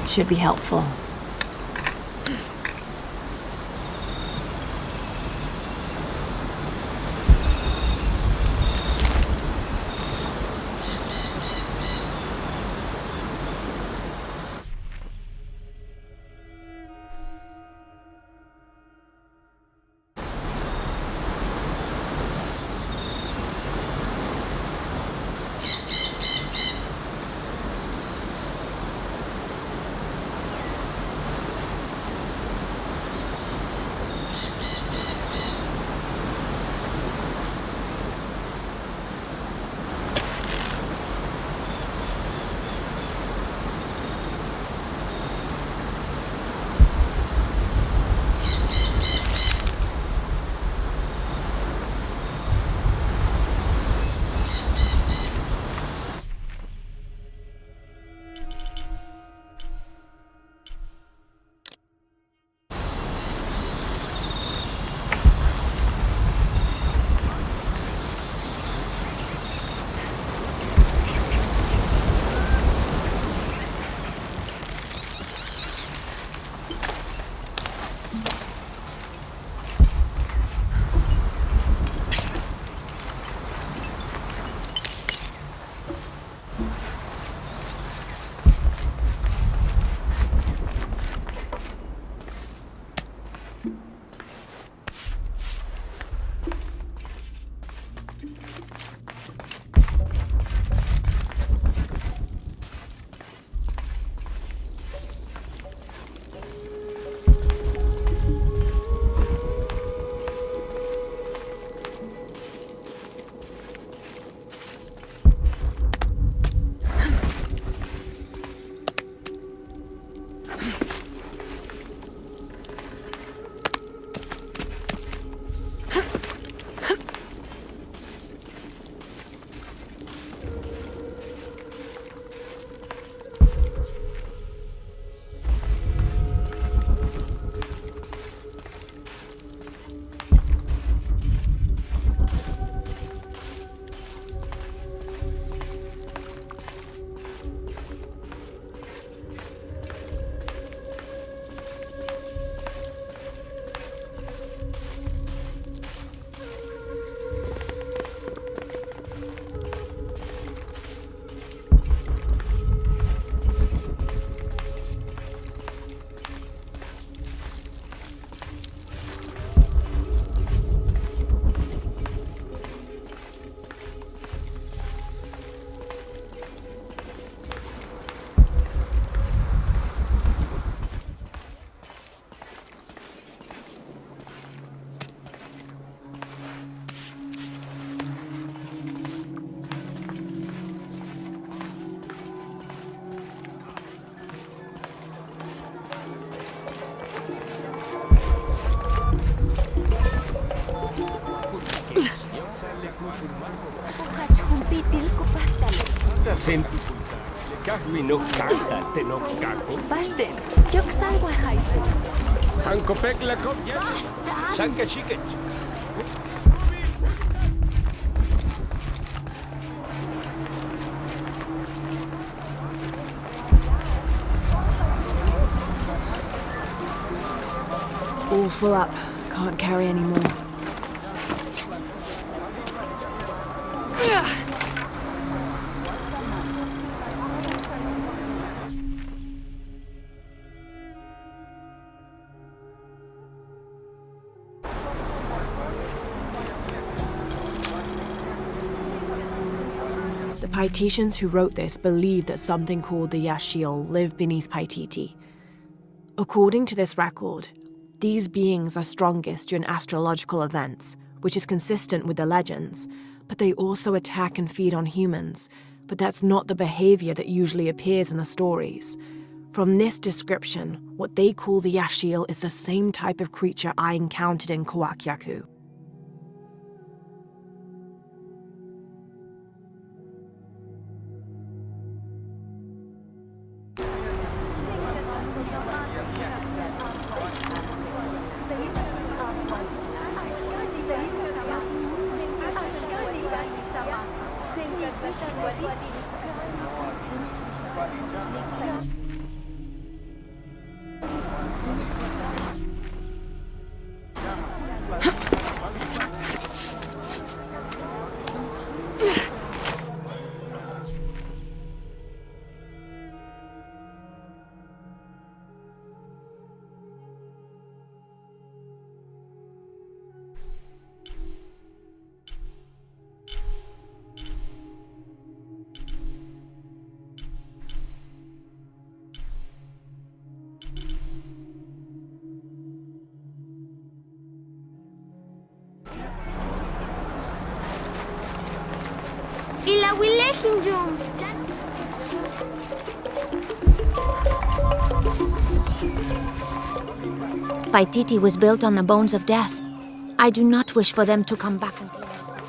Should be helpful. Basten, yok sangwa haipu. Hankopek la kopja. Sanka chicken. All full up. Can't carry any more. The Paititians who wrote this believed that something called the Yashiel lived beneath Paititi. According to this record, these beings are strongest during astrological events, which is consistent with the legends, but they also attack and feed on humans, but that's not the behavior that usually appears in the stories. From this description, what they call the Yashiel is the same type of creature I encountered in Kawakyaku. Kinjum. Paititi was built on the bones of death. I do not wish for them to come back and clean us up.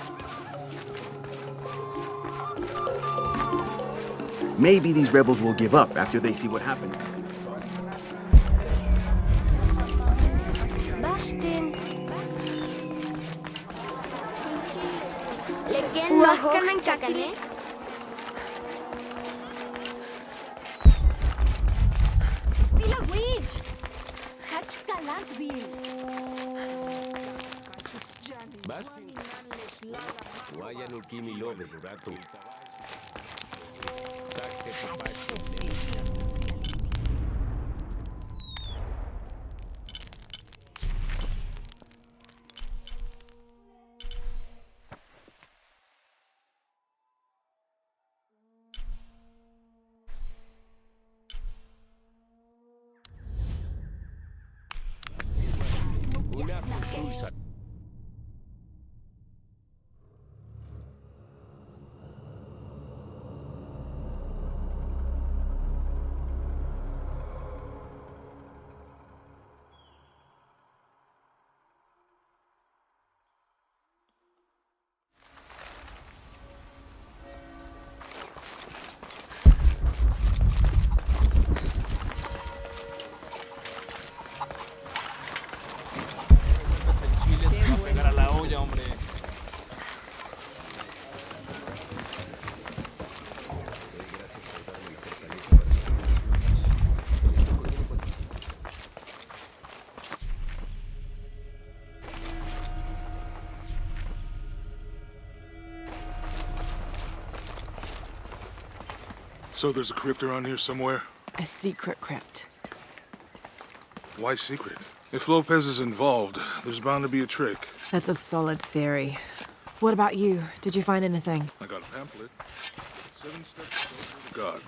Maybe these rebels will give up after they see what happened. Bastin. Legen na hoch kakane. Pila wage. Hatch kalant bi. Baskin. Wayan ulkimi lobe, rato. Takte papai. Una consulta. Pegar a la olla, hombre. So there's a crypt around here somewhere? A secret crypt. Why secret? If Lopez is involved, there's bound to be a trick. That's a solid theory. What about you? Did you find anything? I got a pamphlet. 7 steps closer to God.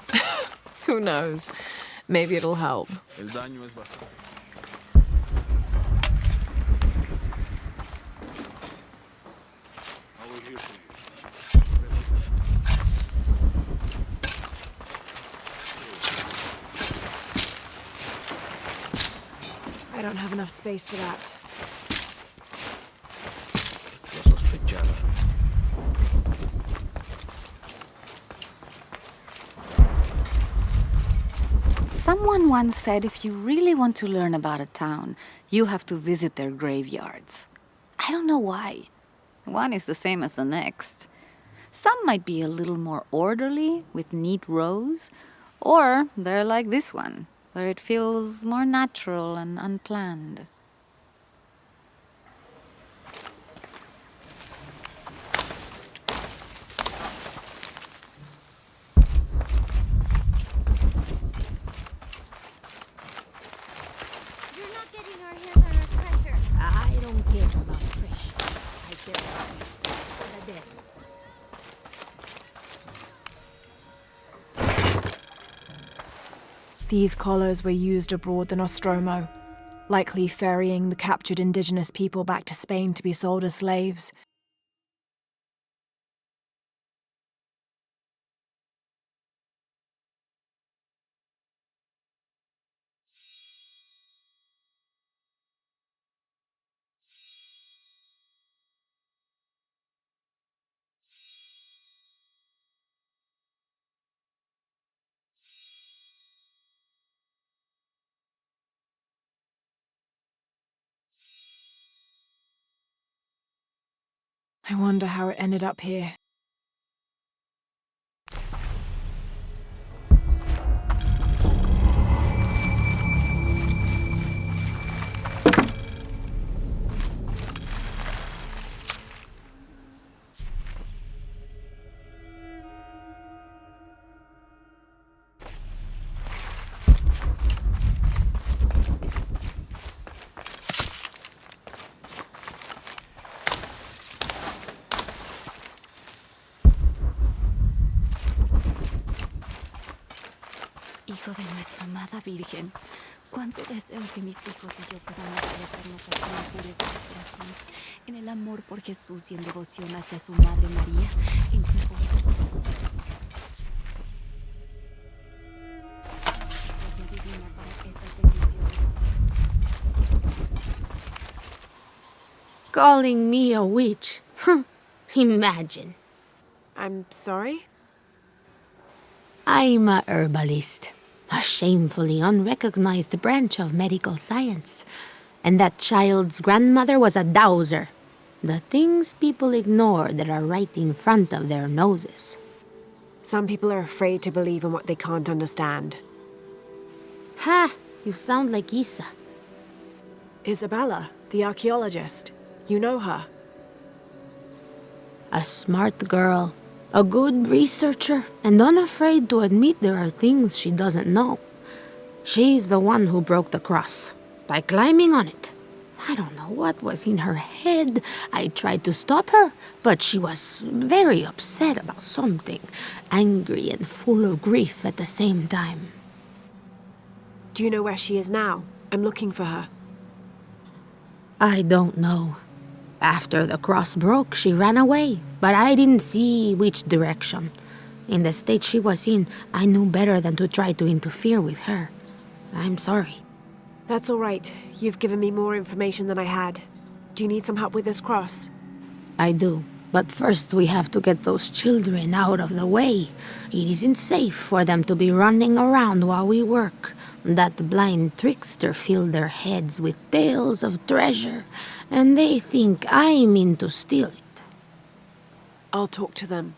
Who knows? Maybe it'll help. El daño es bastante. I'll wait here for you. I don't have enough space for that. Lo sospechaba. Someone once said if you really want to learn about a town, you have to visit their graveyards. I don't know why. One is the same as the next. Some might be a little more orderly, with neat rows, or they're like this one, where it feels more natural and unplanned. You're not getting our hands on our treasure. I don't care about treasure. I care about respect for the dead. These collars were used abroad the Nostromo, likely ferrying the captured indigenous people back to Spain to be sold as slaves. I wonder how it ended up here. Hijo de nuestra amada Virgen, cuánto deseo que mis hijos y yo podamos realizarnos aquí en pureza de corazón, en el amor por Jesús y en devoción hacia su Madre María, en conjunto. Calling me a witch. Imagine. I'm sorry? I'm a herbalist, a shamefully unrecognized branch of medical science. And that child's grandmother was a dowser. The things people ignore that are right in front of their noses. Some people are afraid to believe in what they can't understand. Ha! You sound like Isa. Isabella, the archaeologist. You know her. A smart girl, a good researcher, and unafraid to admit there are things she doesn't know. She's the one who broke the cross, by climbing on it. I don't know what was in her head. I tried to stop her, but she was very upset about something, angry and full of grief at the same time. Do you know where she is now? I'm looking for her. I don't know. After the cross broke, she ran away, but I didn't see which direction. In the state she was in, I knew better than to try to interfere with her. I'm sorry. That's all right. You've given me more information than I had. Do you need some help with this cross? I do. But first we have to get those children out of the way. It isn't safe for them to be running around while we work. That blind trickster filled their heads with tales of treasure, and they think I mean to steal it. I'll talk to them.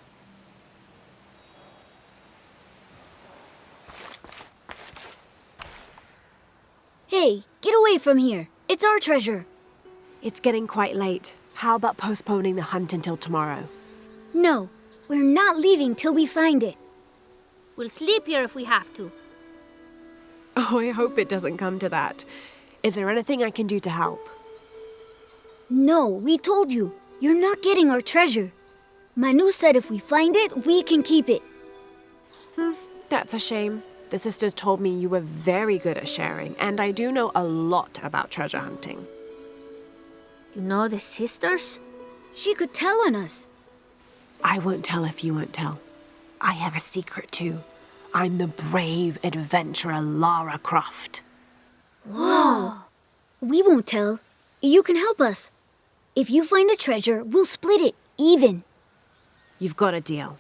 Hey, get away from here. It's our treasure. It's getting quite late. How about postponing the hunt until tomorrow? No, we're not leaving till we find it. We'll sleep here if we have to. Oh, I hope it doesn't come to that. Is there anything I can do to help? No, we told you. You're not getting our treasure. Manu said if we find it, we can keep it. That's a shame. The sisters told me you were very good at sharing, and I do know a lot about treasure hunting. You know the sisters? She could tell on us. I won't tell if you won't tell. I have a secret too. I'm the brave adventurer Lara Croft. Whoa! We won't tell. You can help us. If you find the treasure, we'll split it, even. You've got a deal.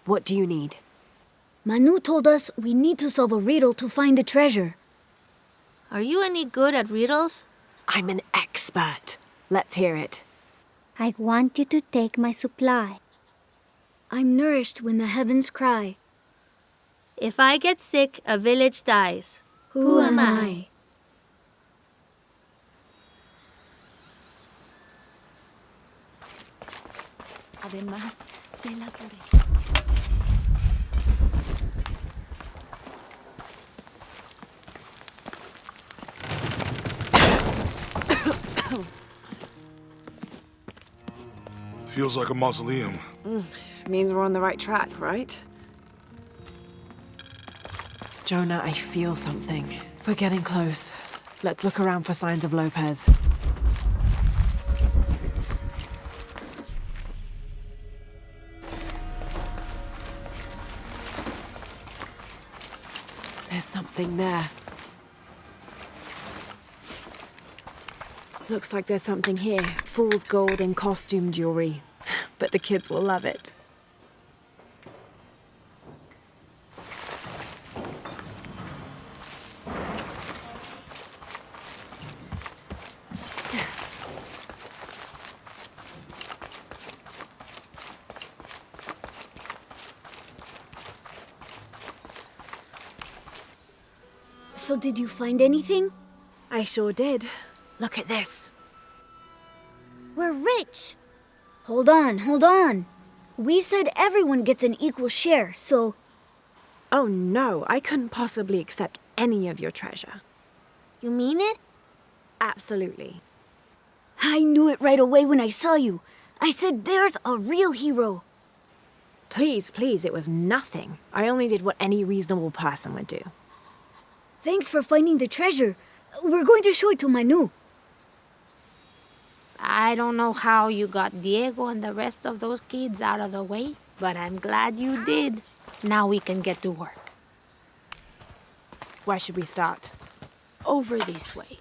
What do you need? Manu told us we need to solve a riddle to find the treasure. Are you any good at riddles? I'm an expert. Let's hear it. I want you to take my supply. I'm nourished when the heavens cry. If I get sick, a village dies. Who am I? Además de la pureza. Feels like a mausoleum. Means we're on the right track, right? Jonah, I feel something. We're getting close. Let's look around for signs of Lopez. There's something there. Looks like there's something here. Fool's gold and costume jewelry. But the kids will love it. So did you find anything? I sure did. Look at this. We're rich. Hold on, hold on. We said everyone gets an equal share, so... Oh no, I couldn't possibly accept any of your treasure. You mean it? Absolutely. I knew it right away when I saw you. I said there's a real hero. Please, please, it was nothing. I only did what any reasonable person would do. Thanks for finding the treasure. We're going to show it to Manu. I don't know how you got Diego and the rest of those kids out of the way, but I'm glad you did. Now we can get to work. Where should we start? Over this way.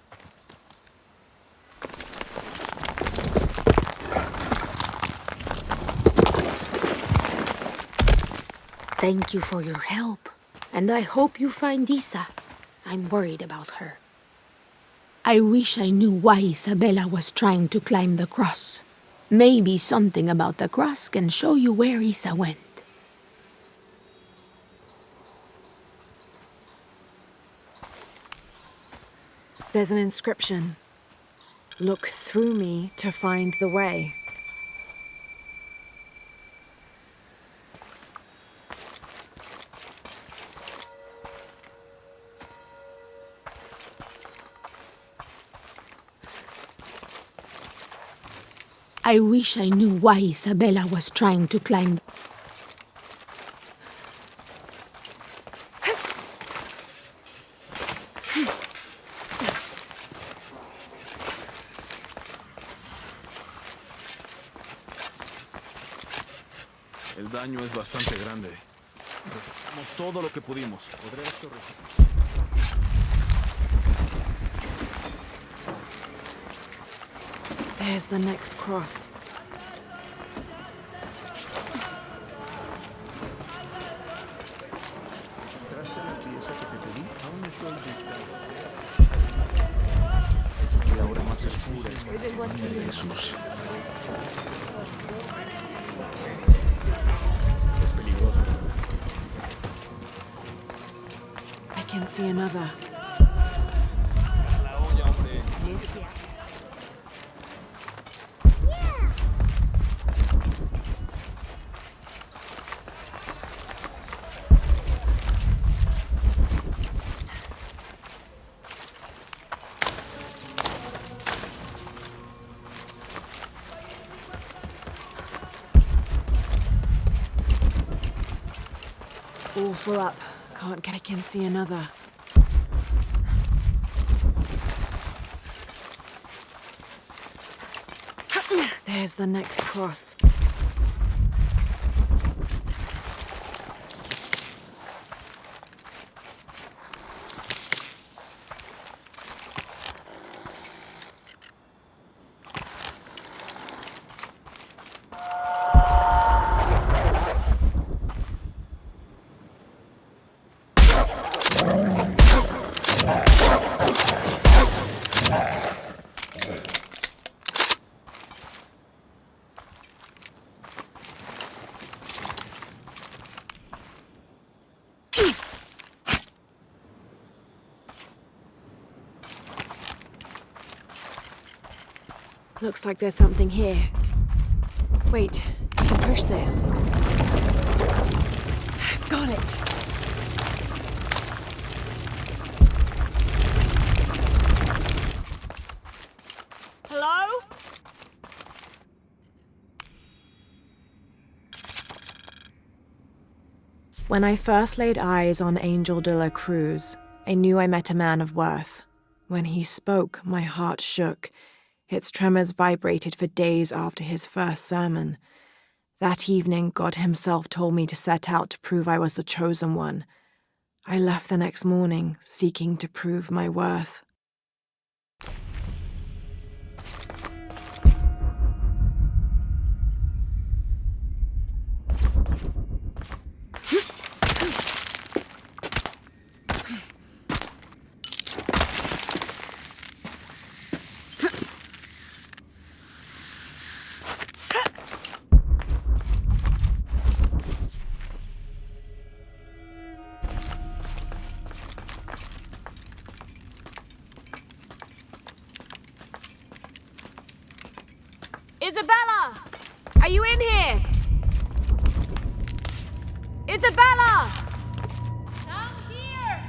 Thank you for your help, and I hope you find Isa. I'm worried about her. I wish I knew why Isabella was trying to climb the cross. Maybe something about the cross can show you where Isa went. There's an inscription. Look through me to find the way. I wish I knew why Isabella was trying to climb. El daño es bastante grande. Hicimos todo lo que pudimos. There's the next cross. Jesús. I can see another. La olla, hombre. All full up. I can see another. There's the next cross. Looks like there's something here. Wait, I can push this. Got it! Hello? When I first laid eyes on Angel de la Cruz, I knew I met a man of worth. When he spoke, my heart shook. Its tremors vibrated for days after his first sermon. That evening, God himself told me to set out to prove I was the chosen one. I left the next morning, seeking to prove my worth. Isabella! Are you in here? Isabella! I'm here!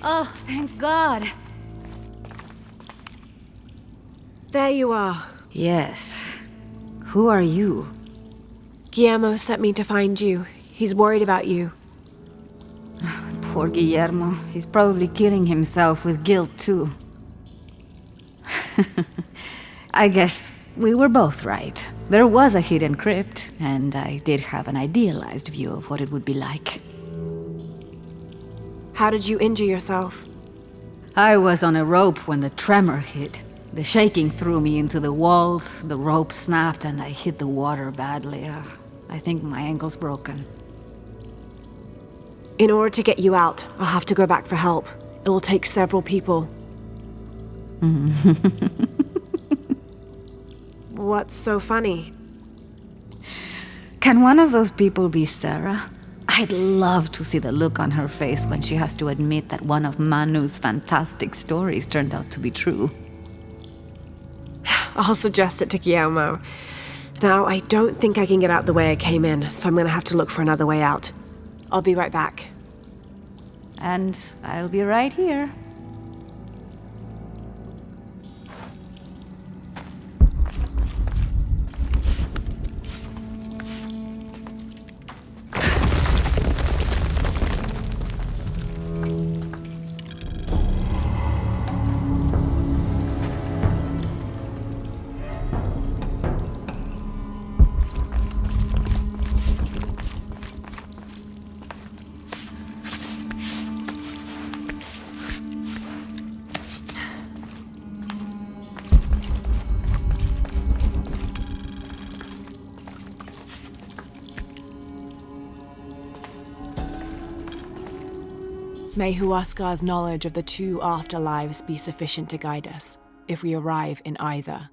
Oh, thank God. There you are. Yes. Who are you? Guillermo sent me to find you. He's worried about you. Poor Guillermo. He's probably killing himself with guilt, too. I guess we were both right. There was a hidden crypt, and I did have an idealized view of what it would be like. How did you injure yourself? I was on a rope when the tremor hit. The shaking threw me into the walls, the rope snapped, and I hit the water badly. I think my ankle's broken. In order to get you out, I'll have to go back for help. It will take several people. What's so funny? Can one of those people be Sarah? I'd love to see the look on her face when she has to admit that one of Manu's fantastic stories turned out to be true. I'll suggest it to Guillermo. Now, I don't think I can get out the way I came in, so I'm gonna have to look for another way out. I'll be right back. And I'll be right here. May Huascar's knowledge of the two afterlives be sufficient to guide us, if we arrive in either.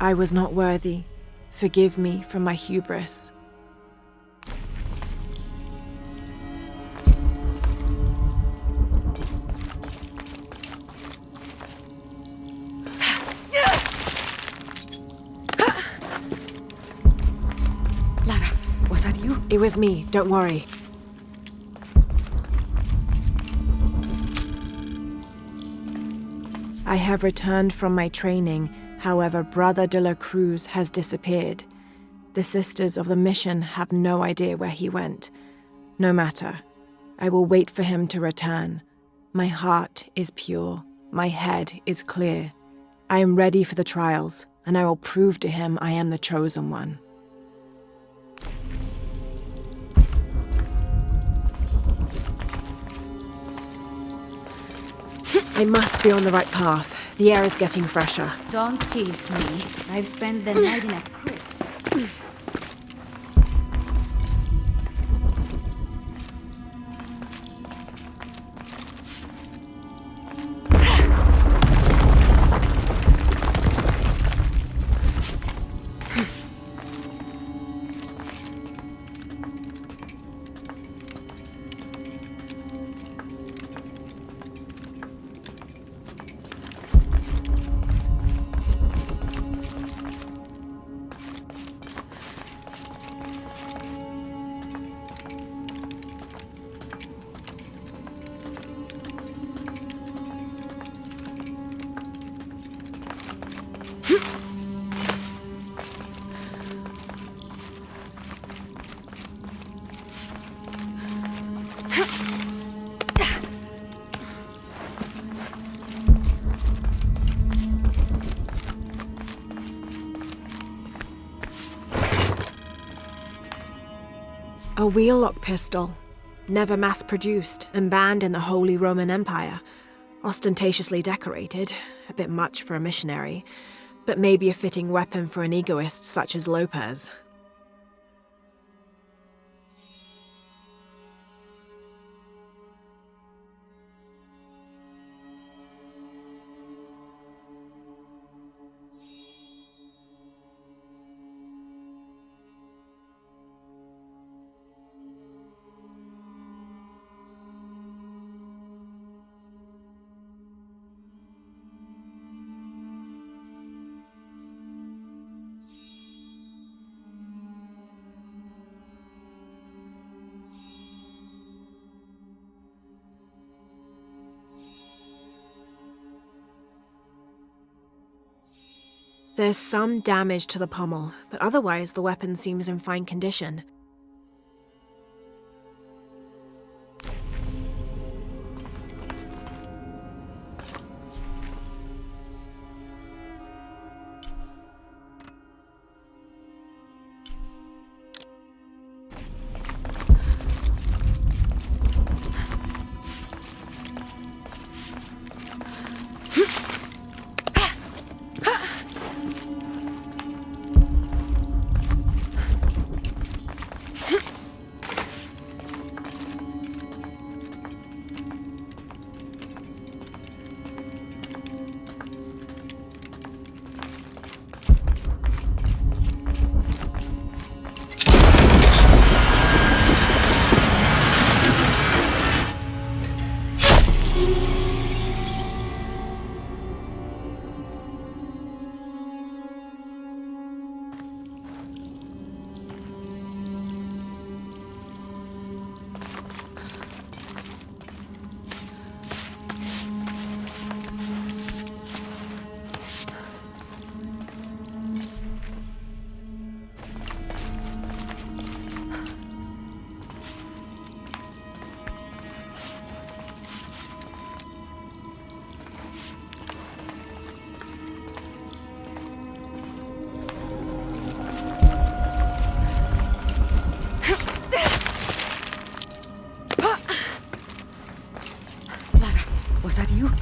I was not worthy. Forgive me for my hubris. Lara, was that you? It was me, don't worry. I have returned from my training, however, Brother de la Cruz has disappeared. The Sisters of the Mission have no idea where he went. No matter. I will wait for him to return. My heart is pure. My head is clear. I am ready for the trials, and I will prove to him I am the chosen one. I must be on the right path. The air is getting fresher. Don't tease me. I've spent the night in a crypt. A wheel-lock pistol, never mass-produced and banned in the Holy Roman Empire. Ostentatiously decorated, a bit much for a missionary, but maybe a fitting weapon for an egoist such as Lopez. There's some damage to the pommel, but otherwise the weapon seems in fine condition.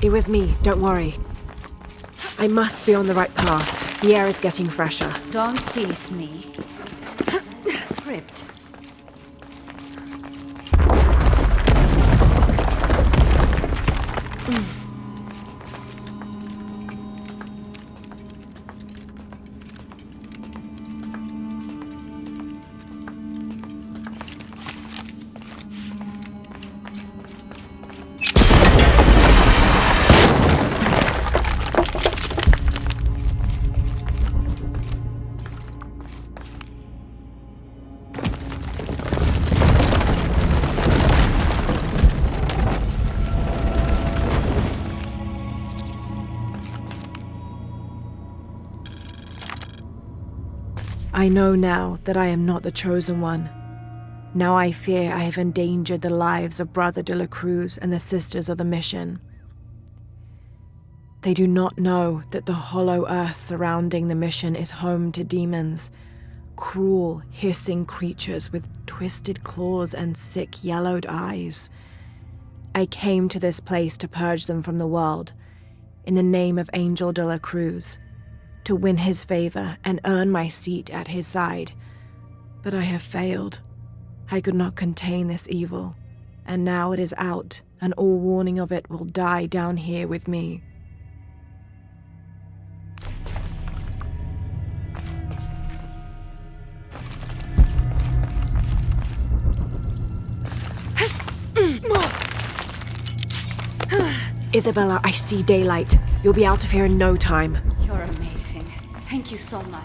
It was me, don't worry. I must be on the right path. The air is getting fresher. Don't tease me. Crypt. I know now that I am not the chosen one. Now I fear I have endangered the lives of Brother de la Cruz and the Sisters of the Mission. They do not know that the hollow earth surrounding the mission is home to demons, cruel, hissing creatures with twisted claws and sick, yellowed eyes. I came to this place to purge them from the world, in the name of Angel de la Cruz, to win his favor and earn my seat at his side. But I have failed. I could not contain this evil, and now it is out, and all warning of it will die down here with me. Isabella, I see daylight. You'll be out of here in no time. You're amazing. Thank you so much.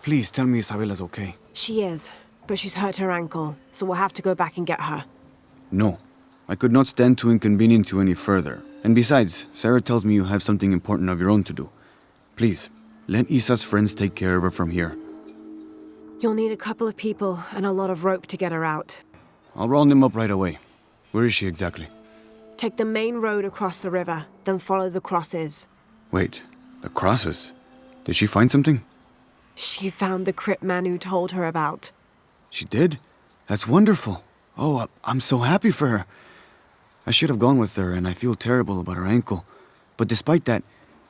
Please tell me Isabella's okay. She is, but she's hurt her ankle, so we'll have to go back and get her. No. I could not stand to inconvenience you any further. And besides, Sarah tells me you have something important of your own to do. Please, let Isa's friends take care of her from here. You'll need a couple of people and a lot of rope to get her out. I'll round them up right away. Where is she exactly? Take the main road across the river, then follow the crosses. Wait, the crosses? Did she find something? She found the crypt Manu told her about. She did? That's wonderful. Oh, I'm so happy for her. I should have gone with her, and I feel terrible about her ankle. But despite that,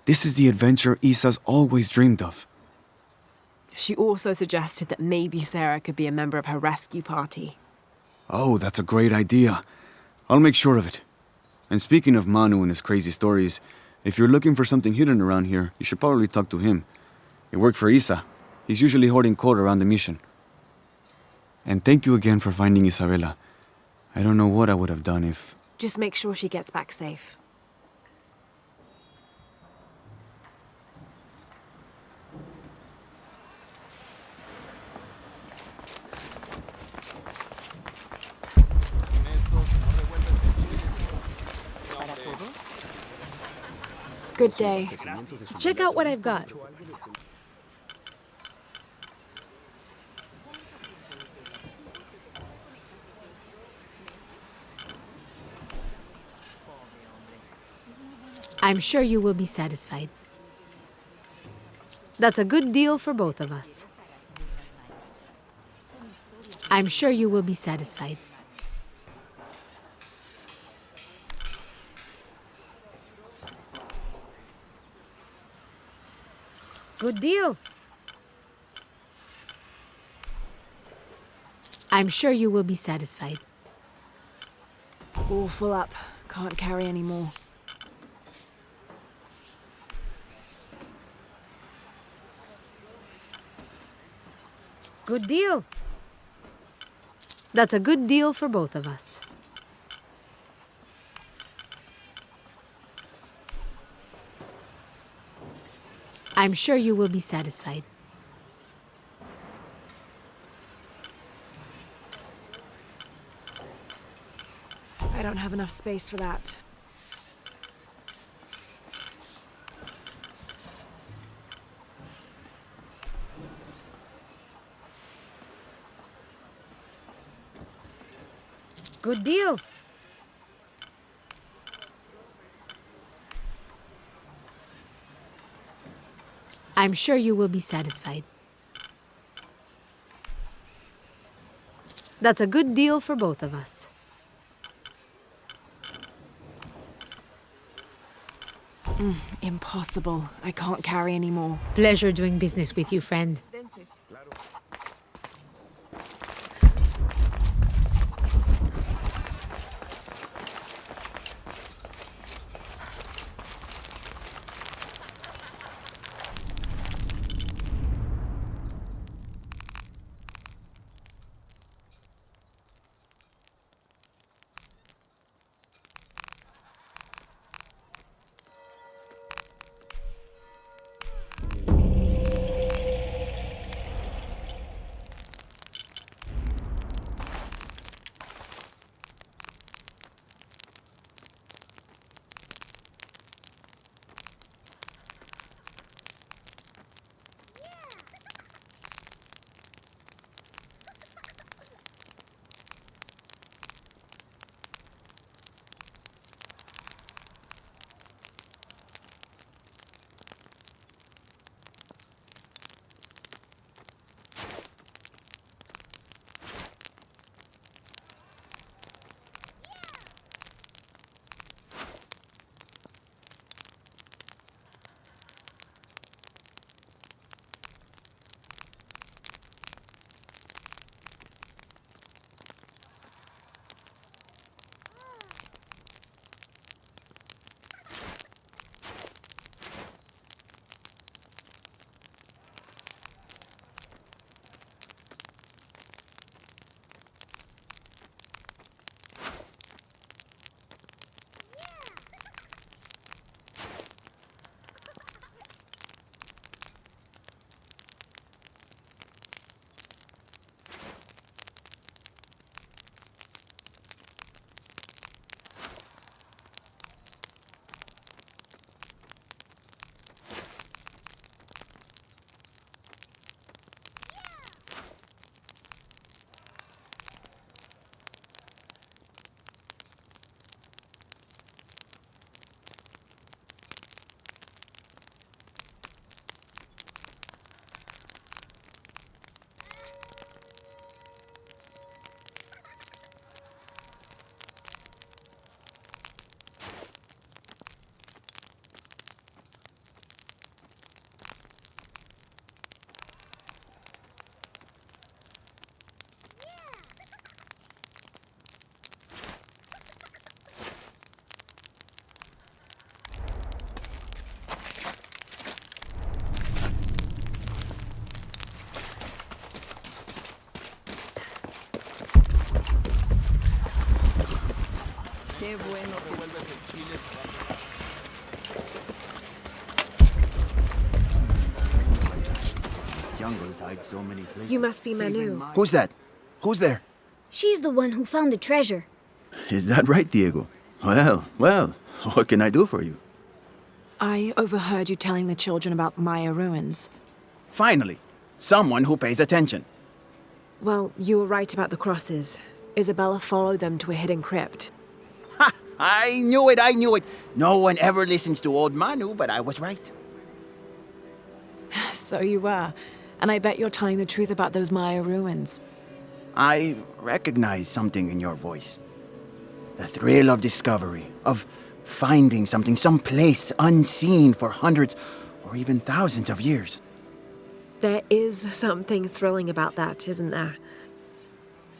this is the adventure Isa's always dreamed of. She also suggested that maybe Sarah could be a member of her rescue party. Oh, that's a great idea. I'll make sure of it. And speaking of Manu and his crazy stories, if you're looking for something hidden around here, you should probably talk to him. He worked for Isa. He's usually hoarding coal around the mission. And thank you again for finding Isabella. I don't know what I would have done if... Just make sure she gets back safe. Good day. Check out what I've got. I'm sure you will be satisfied. That's a good deal for both of us. I'm sure you will be satisfied. Good deal. I'm sure you will be satisfied. All full up. Can't carry any more. Good deal. That's a good deal for both of us. I'm sure you will be satisfied. I don't have enough space for that. Good deal. I'm sure you will be satisfied. That's a good deal for both of us. Impossible. I can't carry any more. Pleasure doing business with you, friend. jungles hide so many places. You must be Manu. Who's that? Who's there? She's the one who found the treasure. Is that right, Diego? Well, what can I do for you? I overheard you telling the children about Maya ruins. Finally, someone who pays attention. Well, you were right about the crosses. Isabella followed them to a hidden crypt. Ha! I knew it! No one ever listens to old Manu, but I was right. So you were. And I bet you're telling the truth about those Maya ruins. I recognize something in your voice. The thrill of discovery, of finding something someplace unseen for hundreds or even thousands of years. There is something thrilling about that, isn't there?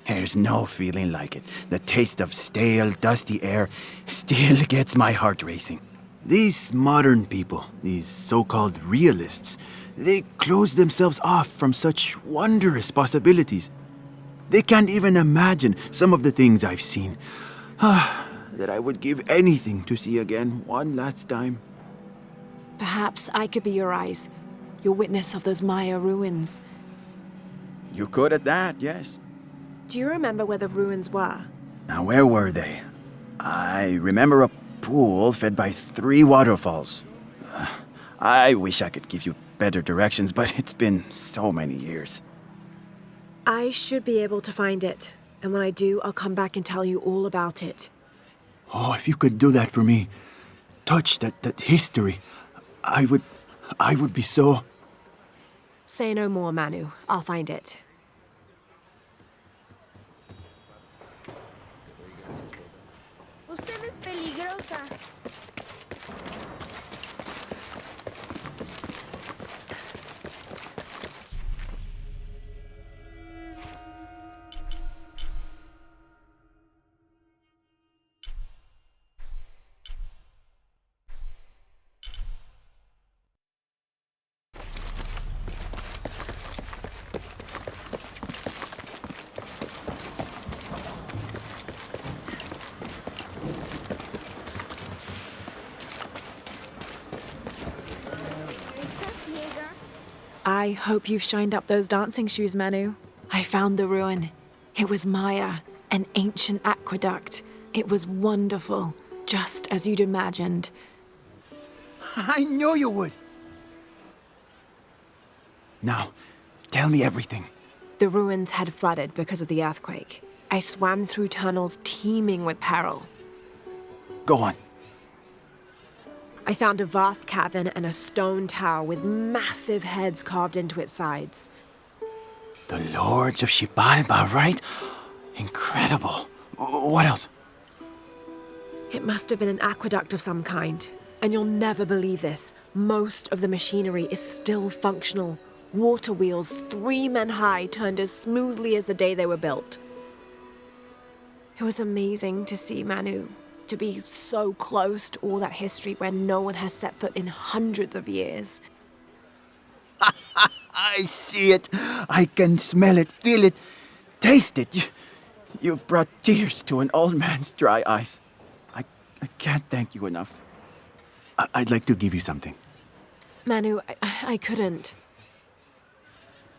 There's no feeling like it. The taste of stale, dusty air still gets my heart racing. These modern people, these so-called realists, they close themselves off from such wondrous possibilities. They can't even imagine some of the things I've seen. That I would give anything to see again one last time. Perhaps I could be your eyes, your witness of those Maya ruins. You could at that, yes. Do you remember where the ruins were? Now, where were they? I remember a pool fed by 3 waterfalls. I wish I could give you better directions, but it's been so many years. I should be able to find it. And when I do, I'll come back and tell you all about it. Oh, if you could do that for me. Touch that history. I would be so... Say no more, Manu. I'll find it. Usted es peligrosa. I hope you've shined up those dancing shoes, Manu. I found the ruin. It was Maya, an ancient aqueduct. It was wonderful, just as you'd imagined. I knew you would! Now, tell me everything. The ruins had flooded because of the earthquake. I swam through tunnels teeming with peril. Go on. I found a vast cavern and a stone tower with massive heads carved into its sides. The Lords of Xibalba, right? Incredible. What else? It must have been an aqueduct of some kind. And you'll never believe this. Most of the machinery is still functional. Water wheels 3 men high turned as smoothly as the day they were built. It was amazing to see, Manu. To be so close to all that history where no one has set foot in hundreds of years. I see it. I can smell it, feel it, taste it. You've brought tears to an old man's dry eyes. I can't thank you enough. I'd like to give you something. Manu, I couldn't.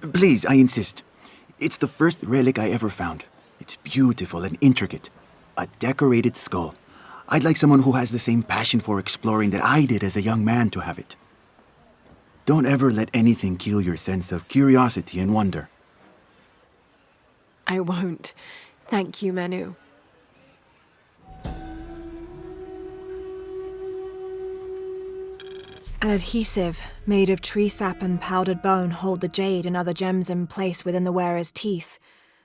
Please, I insist. It's the first relic I ever found. It's beautiful and intricate. A decorated skull. I'd like someone who has the same passion for exploring that I did as a young man to have it. Don't ever let anything kill your sense of curiosity and wonder. I won't. Thank you, Manu. An adhesive made of tree sap and powdered bone hold the jade and other gems in place within the wearer's teeth.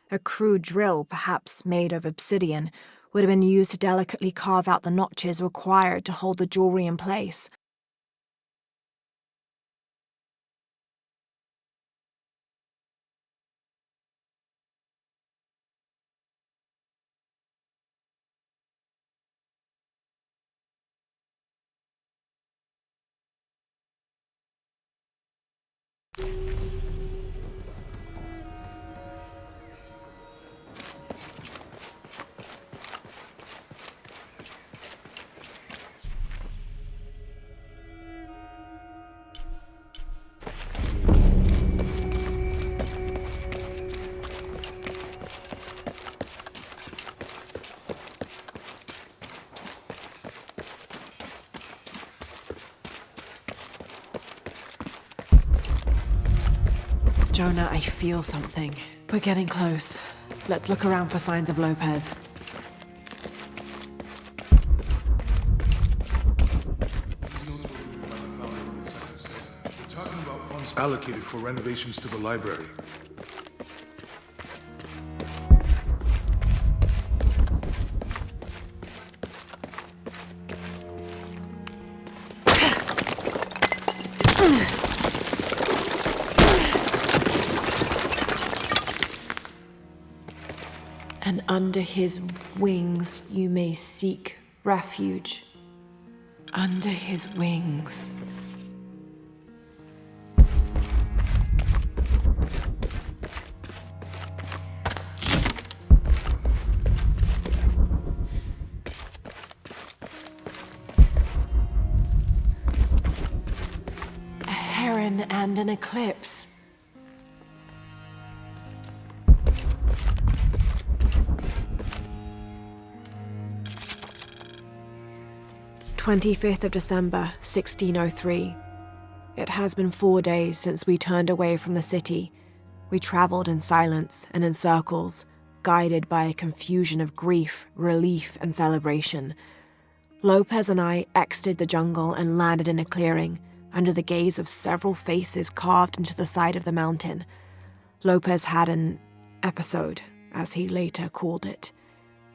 A crude drill, perhaps made of obsidian, would have been used to delicately carve out the notches required to hold the jewelry in place. Jonah, I feel something. We're getting close. Let's look around for signs of Lopez. We're talking about funds allocated for renovations to the library. And under his wings you may seek refuge. Under his wings. A heron and an eclipse. 25th of December, 1603. It has been 4 days since we turned away from the city. We travelled in silence and in circles, guided by a confusion of grief, relief, and celebration. Lopez and I exited the jungle and landed in a clearing, under the gaze of several faces carved into the side of the mountain. Lopez had an episode, as he later called it.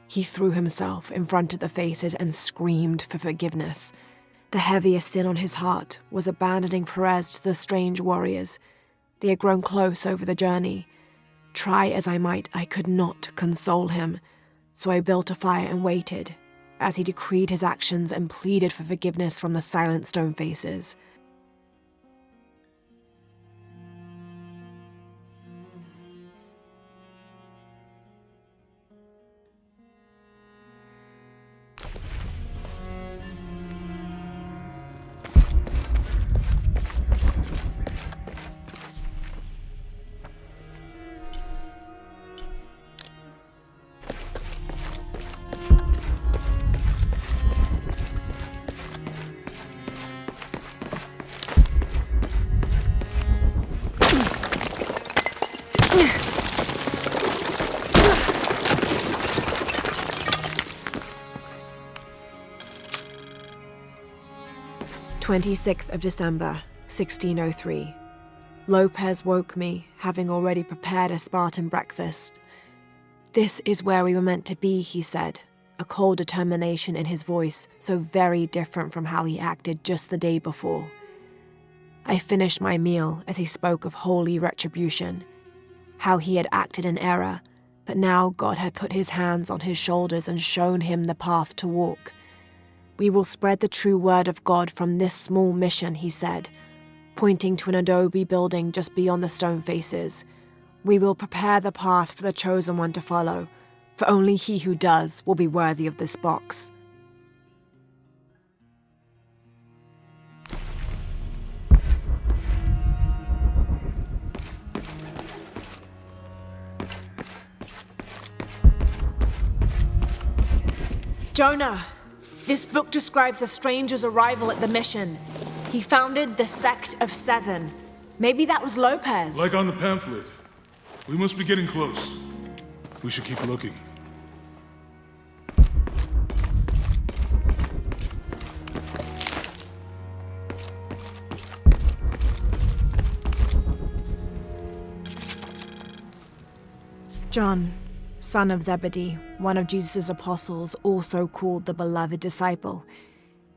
He threw himself in front of the faces and screamed for forgiveness. The heaviest sin on his heart was abandoning Perez to the strange warriors. They had grown close over the journey. Try as I might, I could not console him, so I built a fire and waited, as he decreed his actions and pleaded for forgiveness from the silent stone faces. "26th of December, 1603. Lopez woke me, having already prepared a Spartan breakfast. This is where we were meant to be, he said, a cold determination in his voice, so very different from how he acted just the day before. I finished my meal as he spoke of holy retribution, how he had acted in error, but now God had put his hands on his shoulders and shown him the path to walk. We will spread the true word of God from this small mission, he said, pointing to an adobe building just beyond the stone faces. We will prepare the path for the chosen one to follow, for only he who does will be worthy of this box. Jonah! This book describes a stranger's arrival at the mission. He founded the Sect of Seven. Maybe that was Lopez. Like on the pamphlet. We must be getting close. We should keep looking. John, son of Zebedee, one of Jesus' apostles, also called the beloved disciple.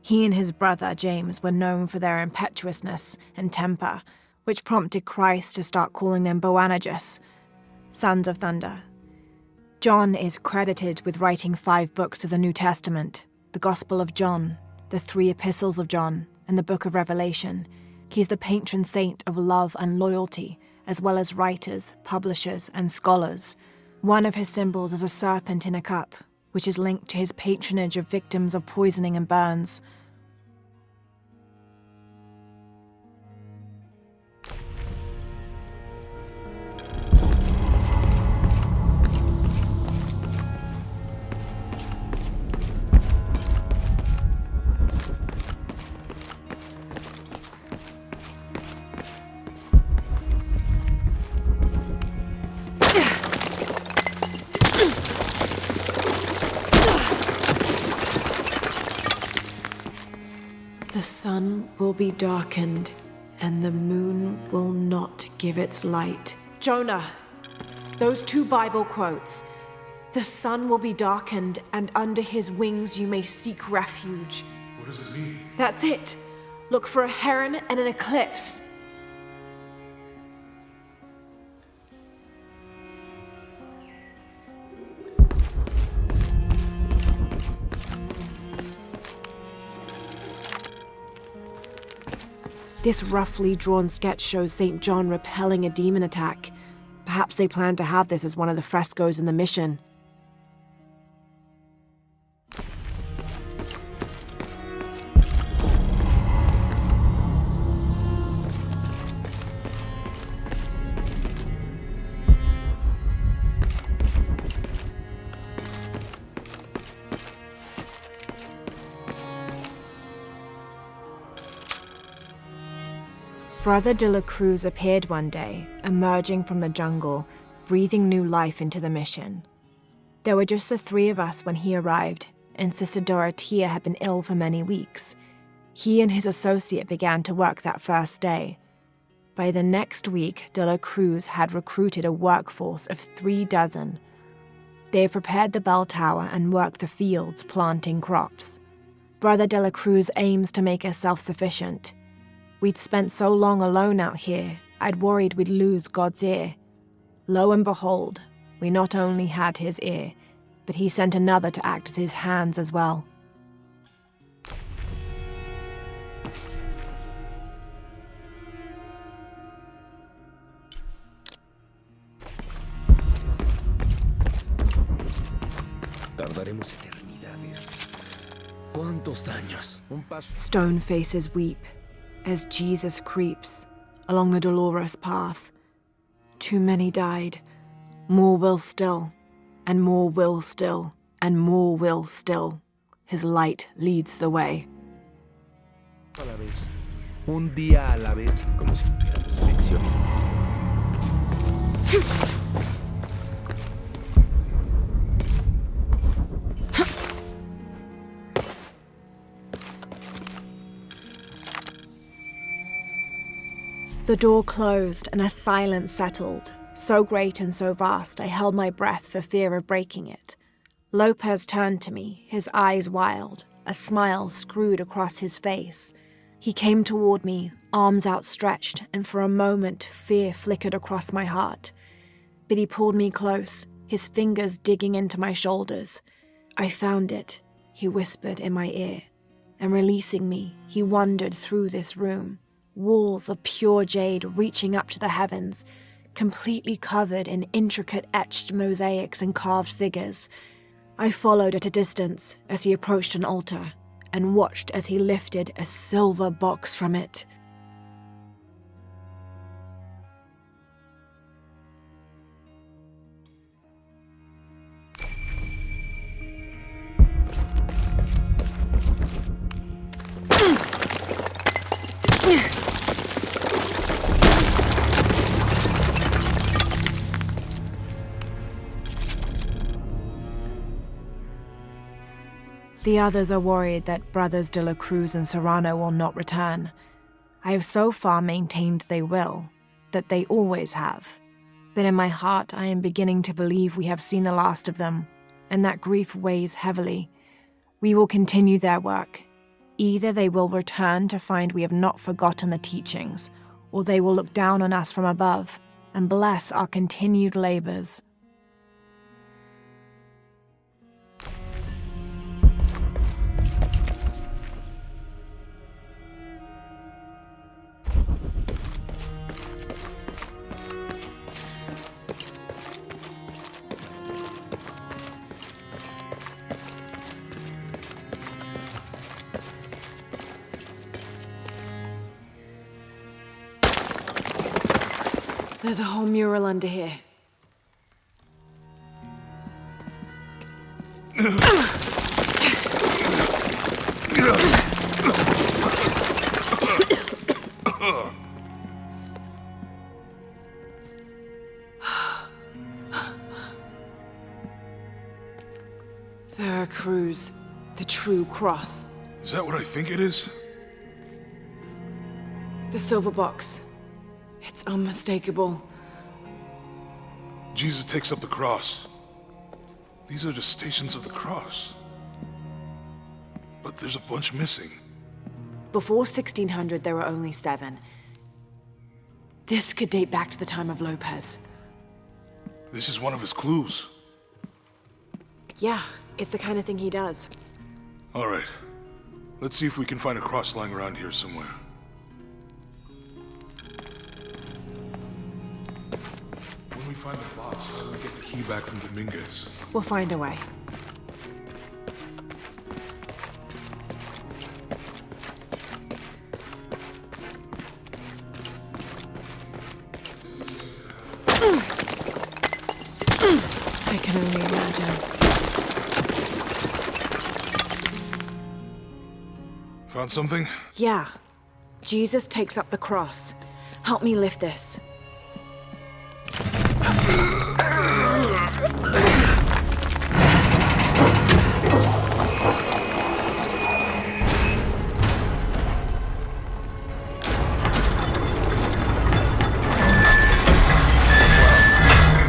He and his brother James were known for their impetuousness and temper, which prompted Christ to start calling them Boanerges, sons of thunder. John is credited with writing 5 books of the New Testament, the Gospel of John, the 3 Epistles of John, and the Book of Revelation. He's the patron saint of love and loyalty, as well as writers, publishers, and scholars. One of his symbols is a serpent in a cup, which is linked to his patronage of victims of poisoning and burns. The sun will be darkened, and the moon will not give its light. Jonah, those 2 Bible quotes. The sun will be darkened, and under his wings you may seek refuge. What does it mean? That's it. Look for a heron and an eclipse. This roughly drawn sketch shows St. John repelling a demon attack. Perhaps they plan to have this as one of the frescoes in the mission. Brother de la Cruz appeared one day, emerging from the jungle, breathing new life into the mission. There were just the 3 of us when he arrived, and Sister Dorothea had been ill for many weeks. He and his associate began to work that first day. By the next week, de la Cruz had recruited a workforce of 3 dozen. They have prepared the bell tower and worked the fields, planting crops. Brother de la Cruz aims to make us self-sufficient. We'd spent so long alone out here, I'd worried we'd lose God's ear. Lo and behold, we not only had his ear, but he sent another to act as his hands as well. Tardaremos eternidades. ¿Cuántos años? Un paso. Stone faces weep as Jesus creeps along the dolorous path. Too many died. More will still, and more will still, and more will still. His light leads the way. A la vez. Un día a la vez. Como si tuviéramos elección. The door closed and a silence settled, so great and so vast I held my breath for fear of breaking it. Lopez turned to me, his eyes wild, a smile screwed across his face. He came toward me, arms outstretched, and for a moment fear flickered across my heart. But he pulled me close, his fingers digging into my shoulders. I found it, he whispered in my ear, and releasing me, he wandered through this room. Walls of pure jade reaching up to the heavens, completely covered in intricate etched mosaics and carved figures. I followed at a distance as he approached an altar, and watched as he lifted a silver box from it. The others are worried that Brothers de la Cruz and Serrano will not return. I have so far maintained they will, that they always have. But in my heart I am beginning to believe we have seen the last of them, and that grief weighs heavily. We will continue their work. Either they will return to find we have not forgotten the teachings, or they will look down on us from above and bless our continued labors. There's a whole mural under here. Veracruz, the true cross. Is that what I think it is? The silver box. It's unmistakable. Jesus takes up the cross. These are the Stations of the Cross. But there's a bunch missing. Before 1600, there were only 7. This could date back to the time of Lopez. This is one of his clues. Yeah, it's the kind of thing he does. All right. Let's see if we can find a cross lying around here somewhere. When we find the box, how do we get the key back from Dominguez? We'll find a way. I can only imagine. Found something? Yeah. Jesus takes up the cross. Help me lift this.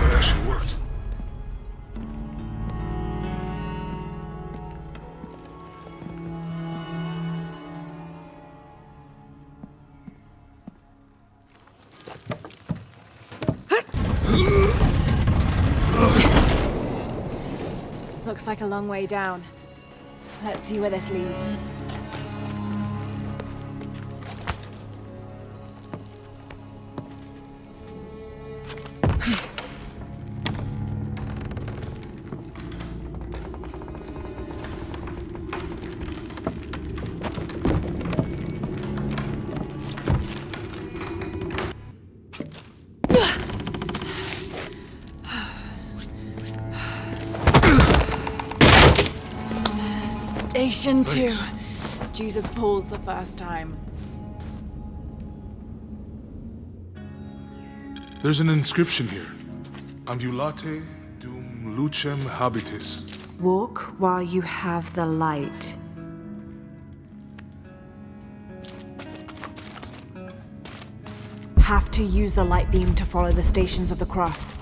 That actually worked. Looks like a long way down. Let's see where this leads. Station 2. Jesus falls the first time. There's an inscription here. Ambulate dum lucem habitis. Walk while you have the light. Have to use the light beam to follow the Stations of the Cross.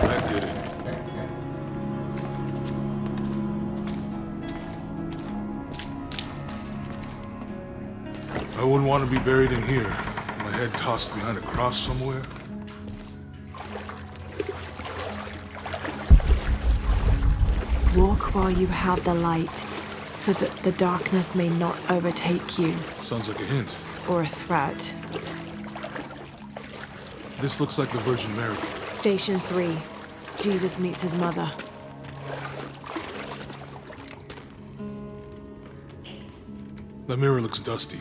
That did it. I wouldn't want to be buried in here. My head tossed behind a cross somewhere. Walk while you have the light, so that the darkness may not overtake you, Sounds like a hint. or a threat. This looks like the Virgin Mary. Station 3. Jesus meets his mother. The mirror looks dusty.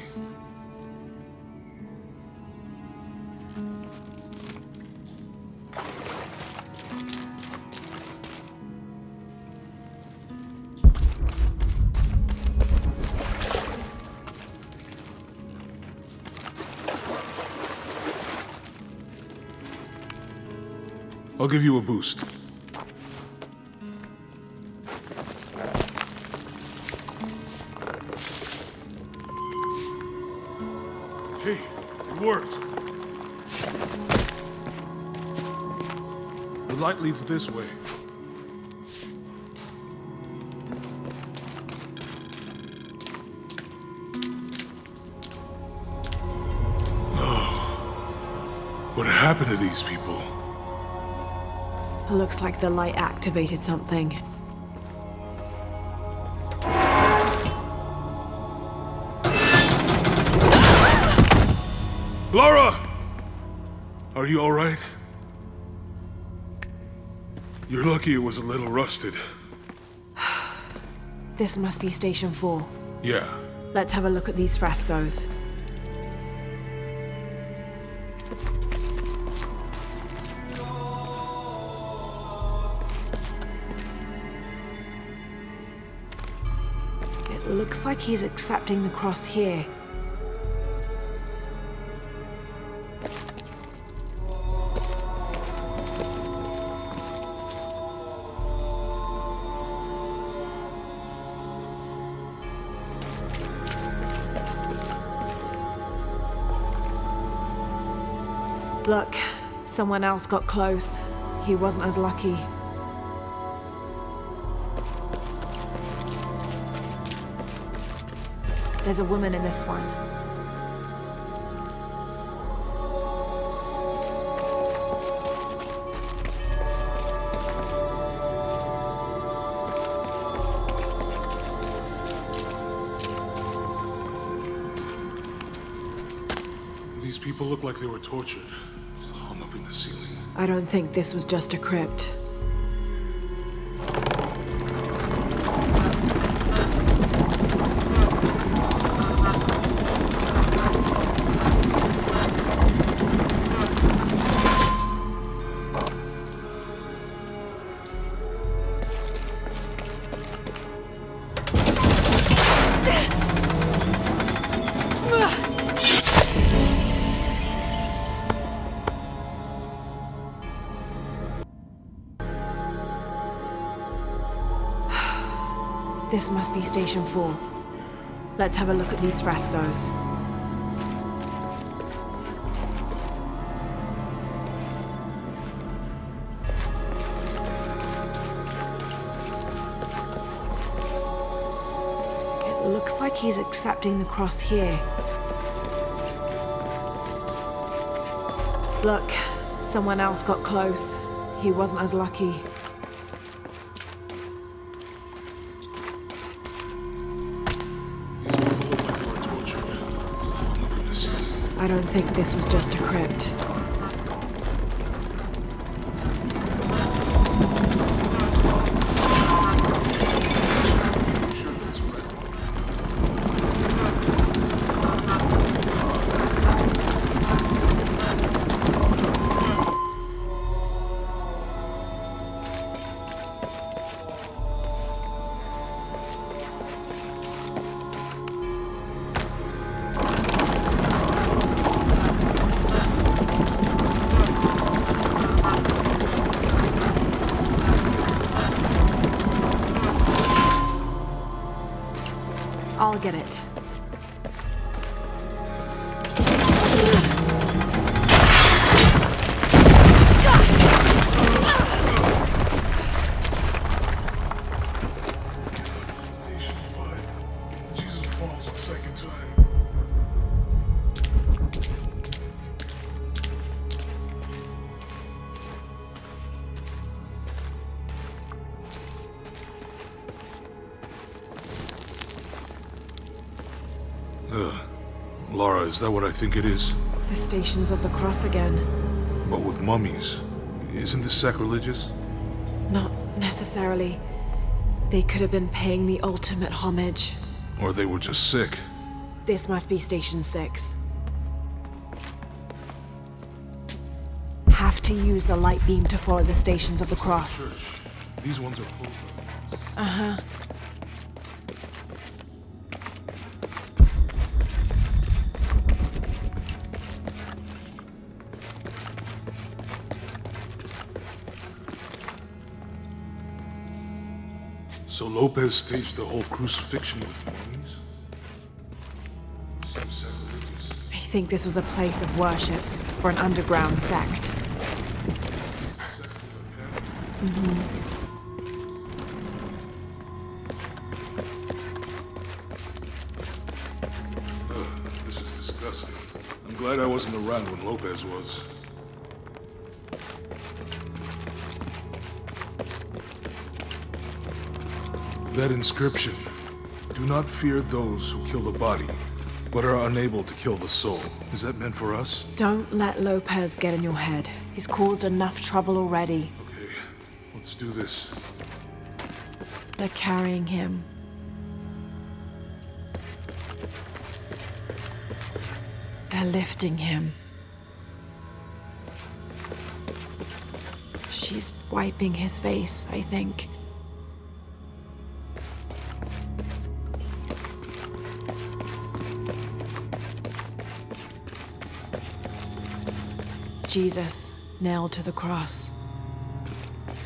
I'll give you a boost. Hey, it worked. The light leads this way. Oh, what happened to these people? It looks like the light activated something. Laura! Are you all right? You're lucky it was a little rusted. This must be Station 4. Yeah. Let's have a look at these frescoes. It looks like he's accepting the cross here. Look, someone else got close. He wasn't as lucky. There's a woman in this one. These people look like they were tortured, hung up in the ceiling. I don't think this was just a crypt. This must be Station 4. Let's have a look at these frescoes. It looks like he's accepting the cross here. Look, someone else got close. He wasn't as lucky. I don't think this was just a crypt. I'll get it. Station 5. Jesus falls a second time. Lara, is that what I think it is? The Stations of the Cross again. But with mummies. Isn't this sacrilegious? Not necessarily. They could have been paying the ultimate homage. Or they were just sick. This must be Station 6. Have to use the light beam to follow the Stations of the Cross. Church. These ones are pulled. Uh-huh. So Lopez staged the whole crucifixion with mummies? Seems sacrilegious. I think this was a place of worship for an underground sect. This is disgusting. I'm glad I wasn't around when Lopez was. That inscription. Do not fear those who kill the body, but are unable to kill the soul. Is that meant for us? Don't let Lopez get in your head. He's caused enough trouble already. Okay, let's do this. They're carrying him. They're lifting him. She's wiping his face, I think. Jesus, nailed to the cross.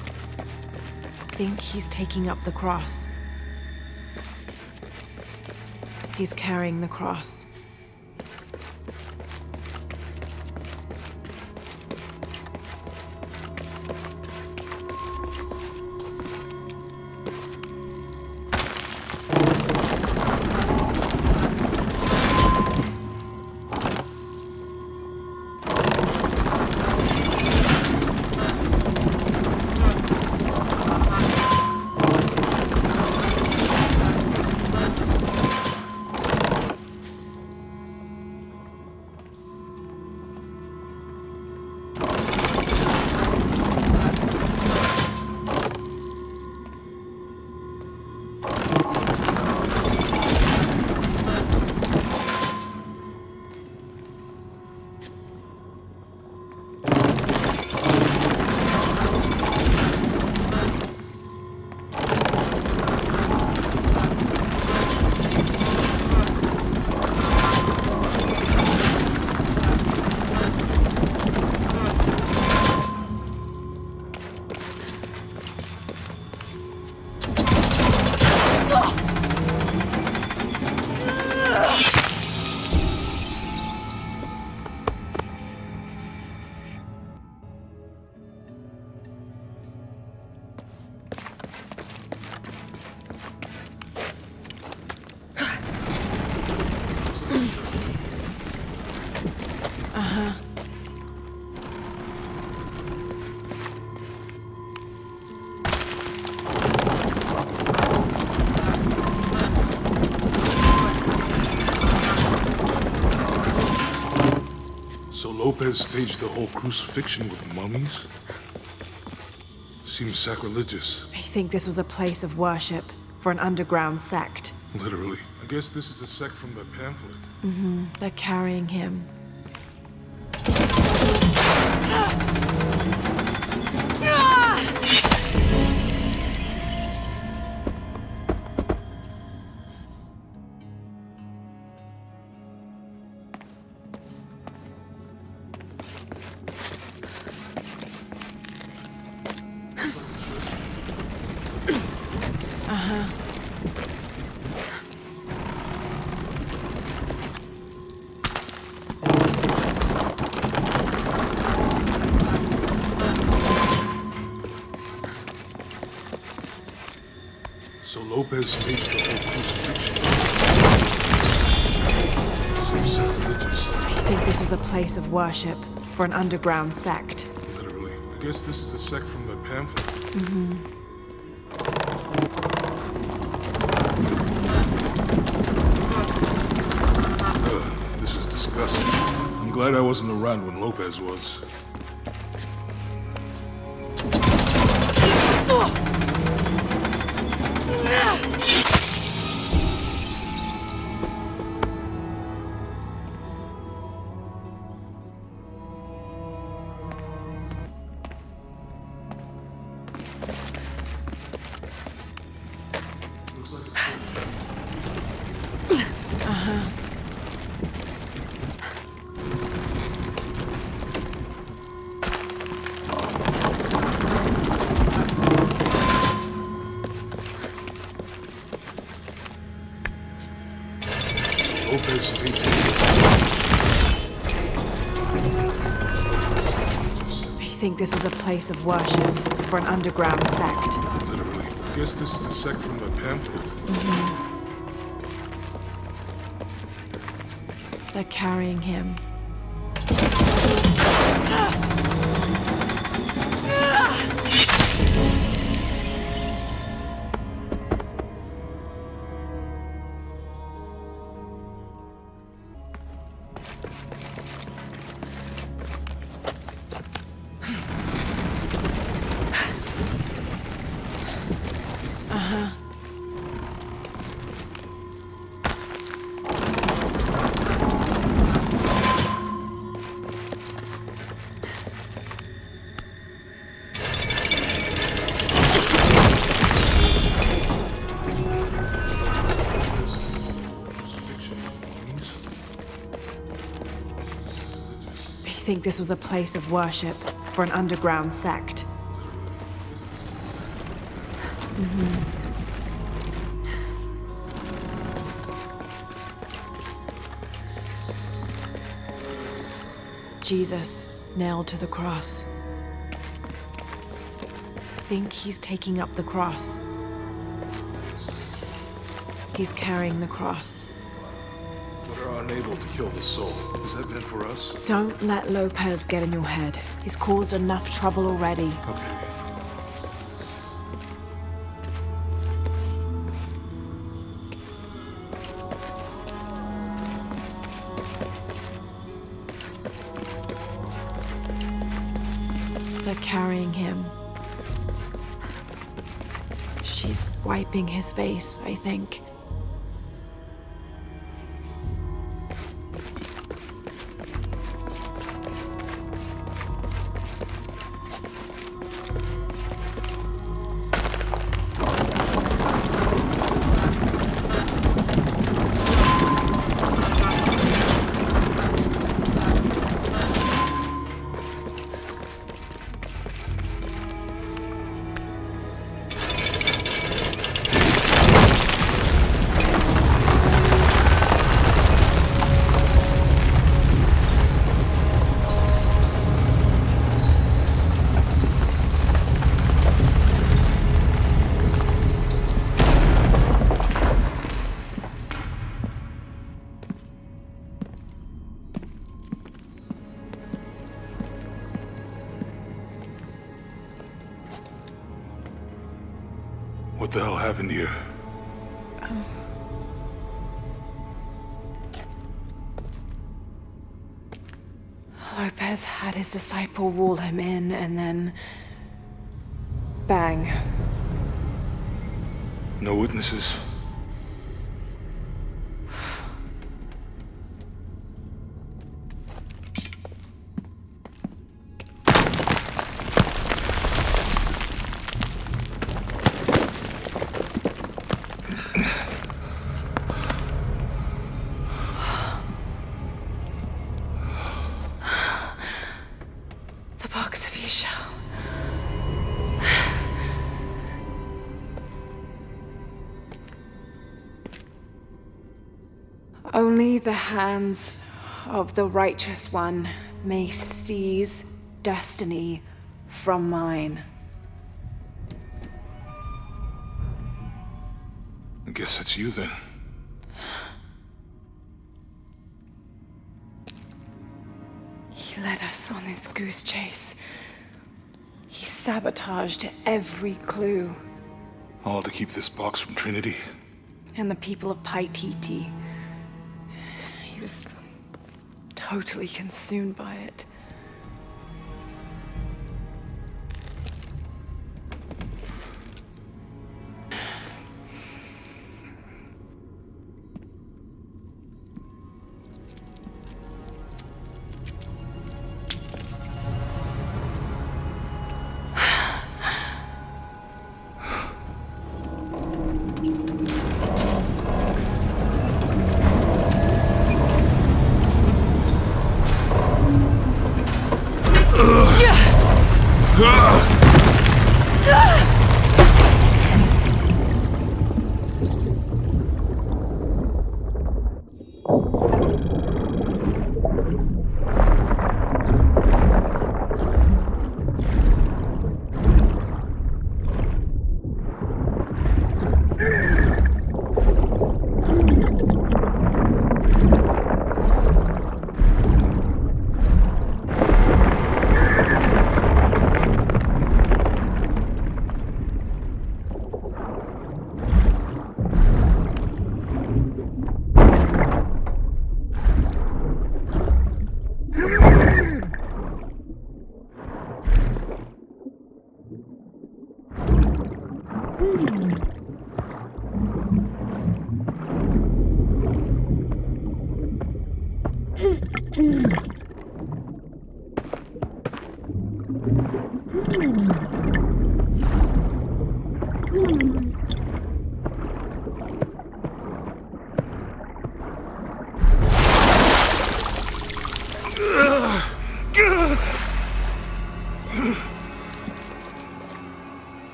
I think he's taking up the cross. He's carrying the cross. So Lopez staged the whole crucifixion with mummies? Seems sacrilegious. I think this was a place of worship for an underground sect. Literally. I guess this is a sect from the pamphlet. They're carrying him. So Lopez staged the whole crucifixion. Seems sacrilegious. I think this was a place of worship for an underground sect. Literally. I guess this is a sect from the pamphlet. This is disgusting. I'm glad I wasn't around when Lopez was. Looks like Lopez staged I think this was a place of worship for an underground sect. Literally. I guess this is a sect from the pamphlet. They're carrying him. I think this was a place of worship for an underground sect. Jesus nailed to the cross. I think he's taking up the cross. He's carrying the cross. But are unable to kill the soul. Is that meant for us? Don't let Lopez get in your head. He's caused enough trouble already. Okay. They're carrying him. She's wiping his face, I think. What the hell happened here? Lopez had his disciple wall him in, and then... bang. No witnesses? The box of Isha. Only the hands of the Righteous One may seize destiny from mine. I guess it's you then. He led us on this goose chase. He sabotaged every clue. All to keep this box from Trinity? And the people of Paititi. He was totally consumed by it.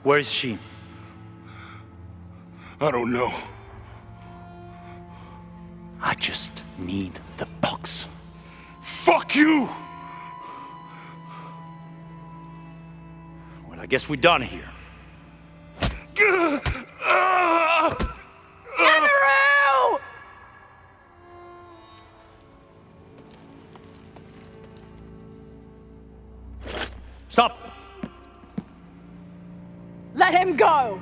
Where is she? I don't know. I just need the box. Fuck you! Well, I guess we're done here. Amaru! Stop! Let him go!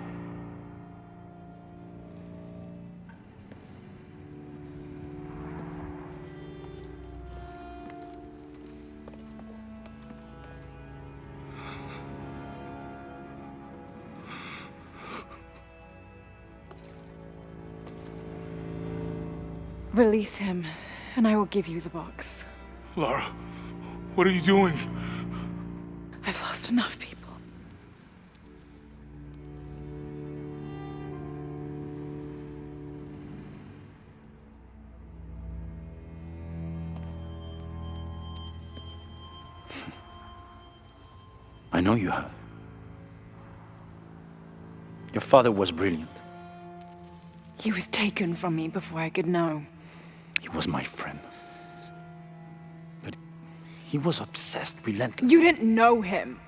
Release him, and I will give you the box. Lara, what are you doing? I've lost enough people. I know you have. Your father was brilliant. He was taken from me before I could know. He was my friend. But he was obsessed, relentless. You didn't know him.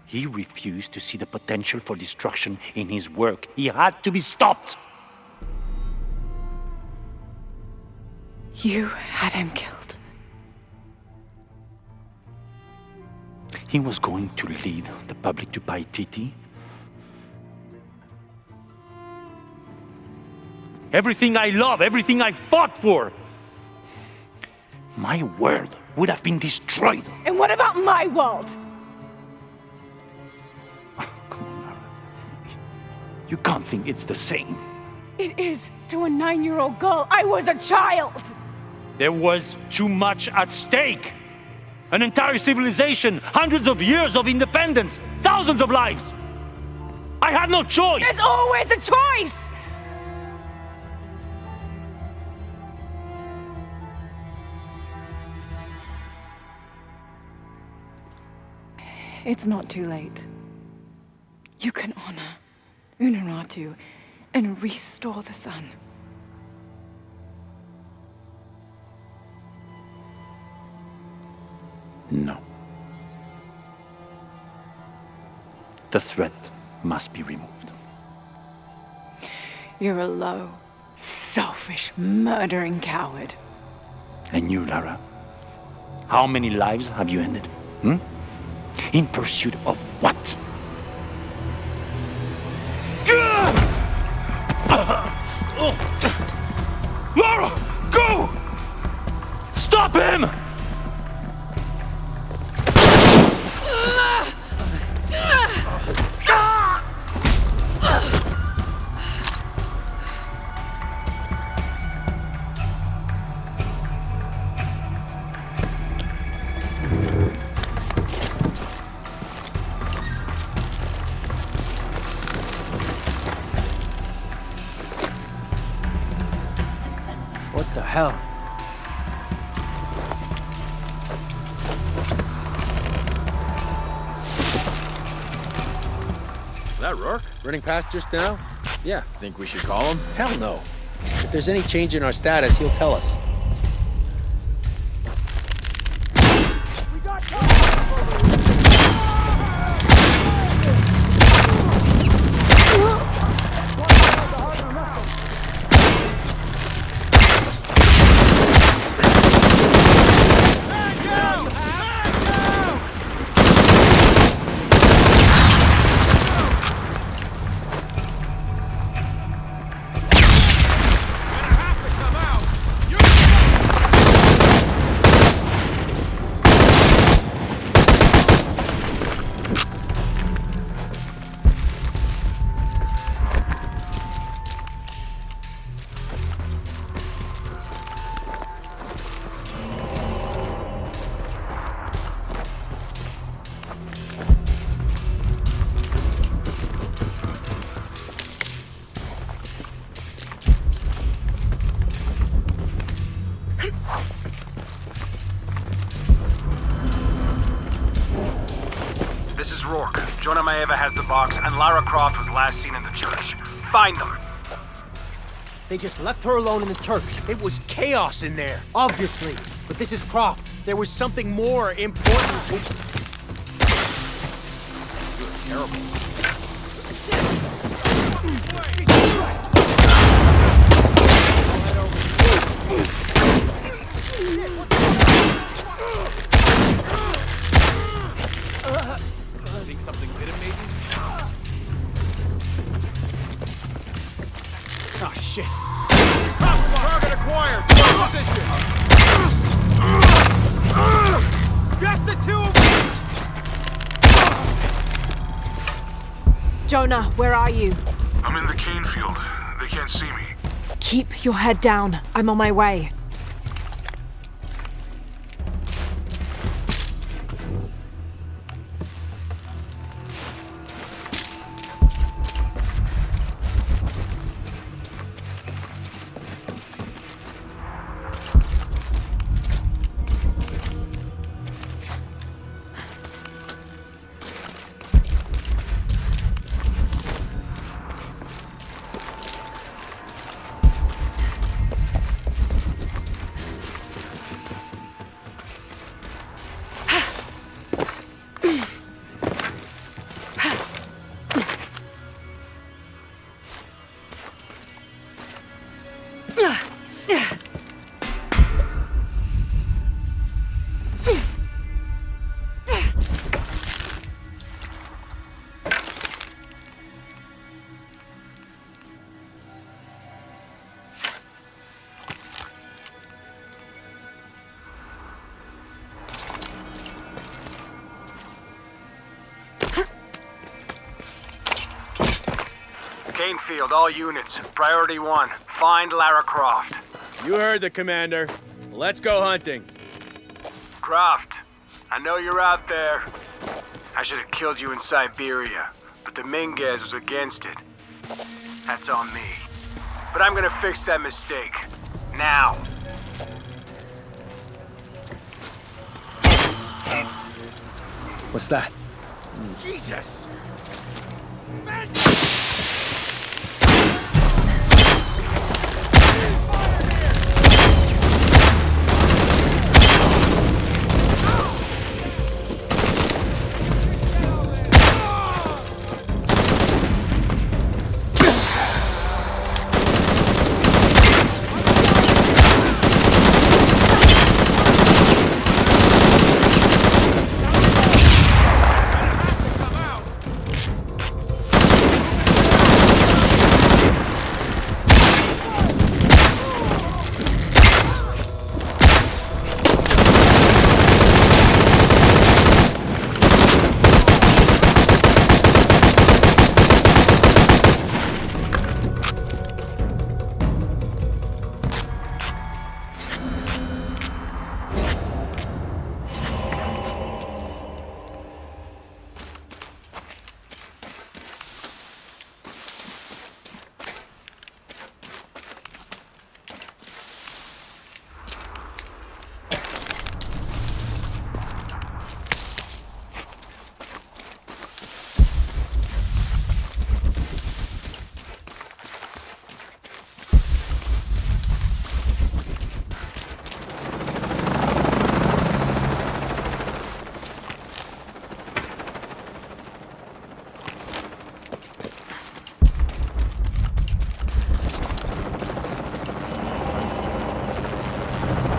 He refused to see the potential for destruction in his work. He had to be stopped. You had him killed. he was going to lead the public to Paititi? Everything I love, everything I fought for, my world would have been destroyed. And what about my world? You can't think it's the same. It is to a 9-year-old girl. I was a child. There was too much at stake. An entire civilization, hundreds of years of independence, thousands of lives. I had no choice. There's always a choice. It's not too late. You can honor Unuratu and restore the sun. No. The threat must be removed. You're a low, selfish, murdering coward. And you, Lara? How many lives have you ended? In pursuit of what? Lara! Go! Stop him! What the hell? Is that Rourke? Running past just now? Yeah. Think we should call him? Hell no. If there's any change in our status, he'll tell us. This is Rourke. Jonah Maeva has the box, and Lara Croft was last seen in the church. Find them! They just left her alone in the church. It was chaos in there, obviously. But this is Croft. There was something more important to... You're terrible. Think something hit him, maybe? Oh, shit. Target acquired! Position! Just the two of them! Jonah, where are you? I'm in the cane field. They can't see me. Keep your head down. I'm on my way. Mainfield, all units. Priority 1. Find Lara Croft. You heard the commander. Let's go hunting. Croft, I know you're out there. I should have killed you in Siberia, but Dominguez was against it. That's on me. But I'm gonna fix that mistake. Now. What's that? Jesus!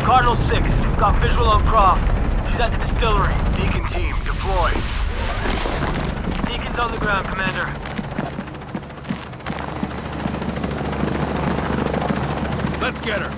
Cardinal 6, we've got visual on Croft. She's at the distillery. Deacon team, deploy. Deacon's on the ground, Commander. Let's get her.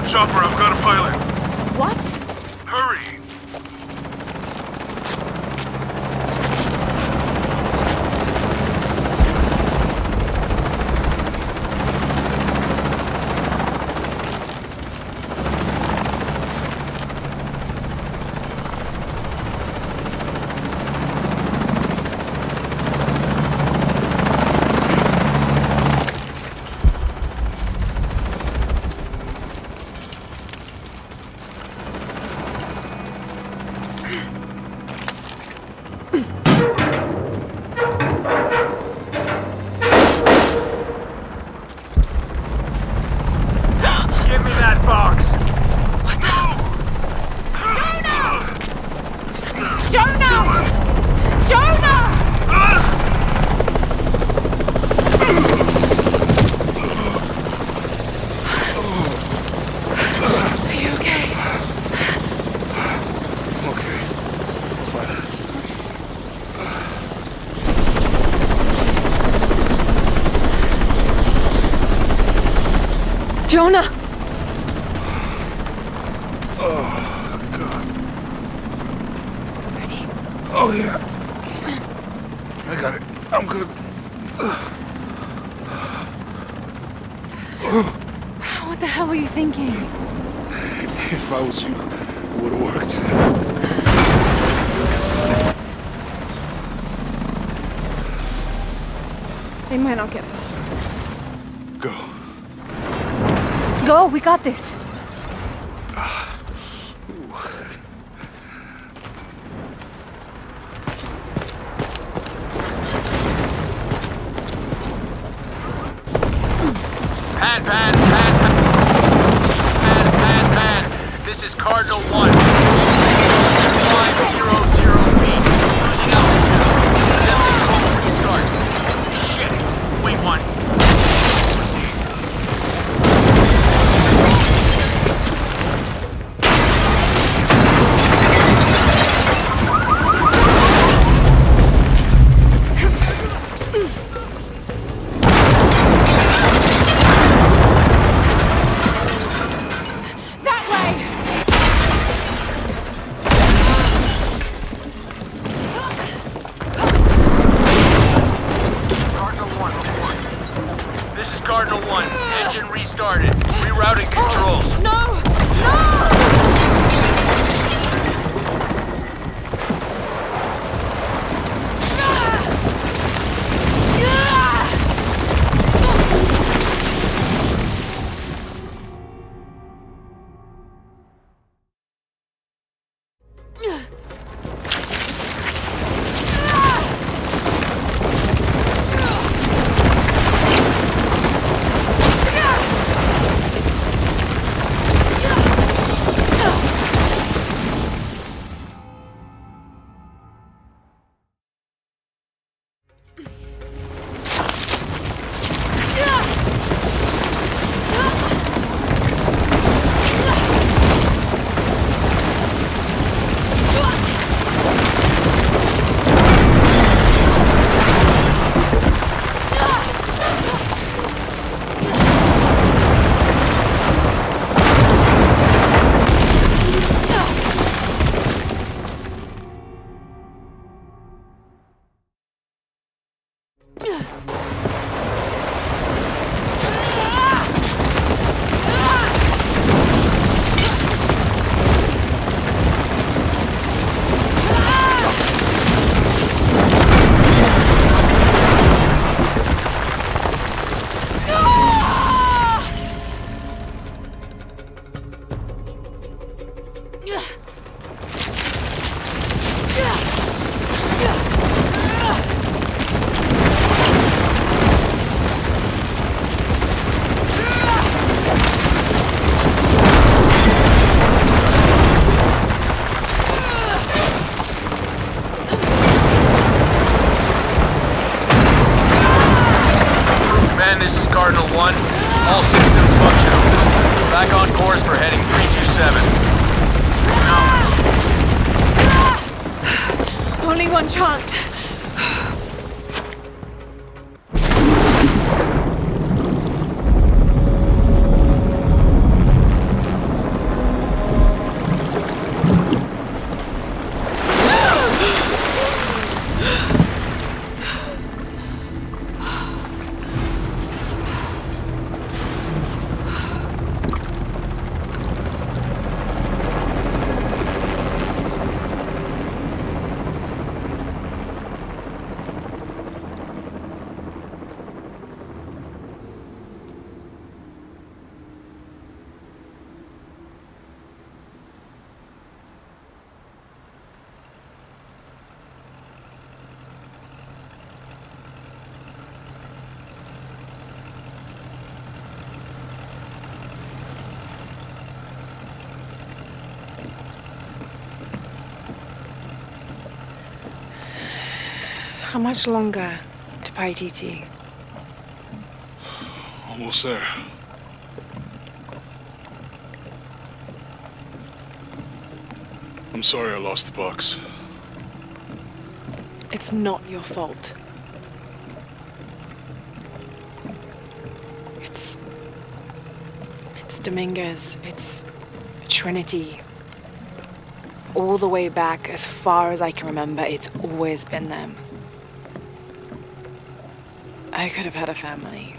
Chopper, I've got a pilot. What? Hurry! Jonah! Oh, God. Ready? Oh, yeah. I got it. I'm good. What the hell were you thinking? If I was you, it would have worked. They might not get far. Go. Go, we got this. Pan. This is Cardinal 1. 500 feet. Losing altitude. Attempting cold restart. Shit. Wait one. Proceed. Cardinal 1, engine restarted. Rerouting controls. No! This is Cardinal 1. All systems functional. Back on course for heading 327. Only one chance. How much longer to Paititi? Almost there. I'm sorry I lost the box. It's not your fault. It's Dominguez. It's Trinity. All the way back, as far as I can remember, it's always been them. I could have had a family.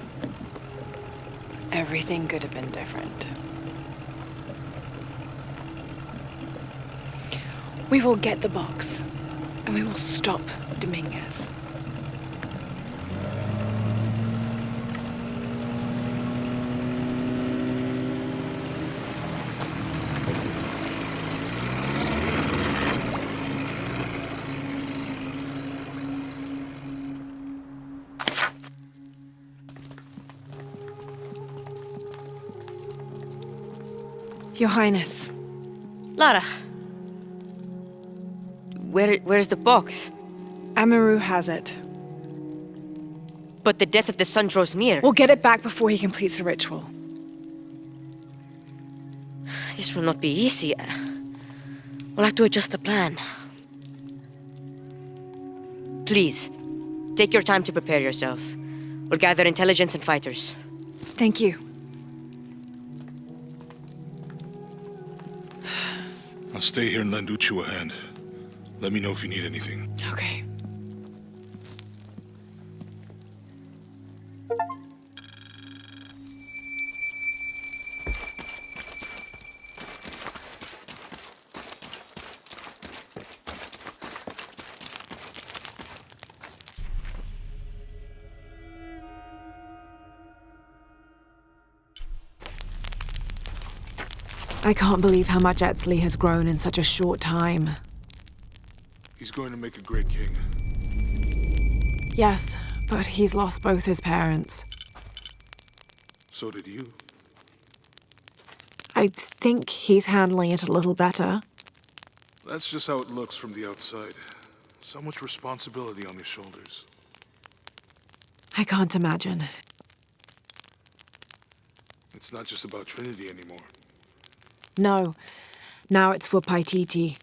Everything could have been different. We will get the box, and we will stop Dominguez. Your Highness. Lara. Where's the box? Amaru has it. But the death of the sun draws near. We'll get it back before he completes the ritual. This will not be easy. We'll have to adjust the plan. Please, take your time to prepare yourself. We'll gather intelligence and fighters. Thank you. I'll stay here and lend Uchu a hand. Let me know if you need anything. Okay. I can't believe how much Etzli has grown in such a short time. He's going to make a great king. Yes, but he's lost both his parents. So did you. I think he's handling it a little better. That's just how it looks from the outside. So much responsibility on his shoulders. I can't imagine. It's not just about Trinity anymore. No. Now it's for Paititi.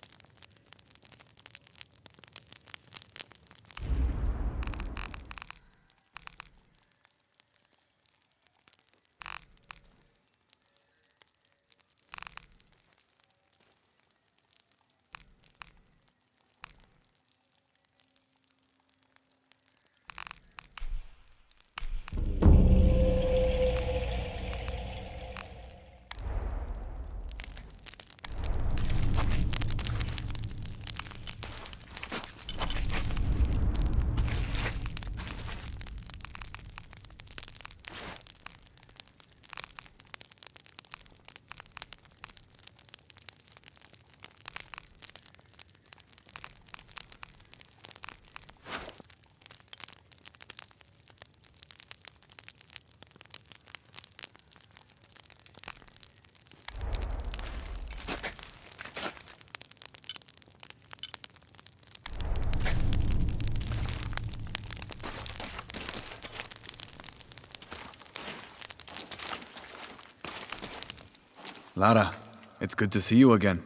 Lara, it's good to see you again.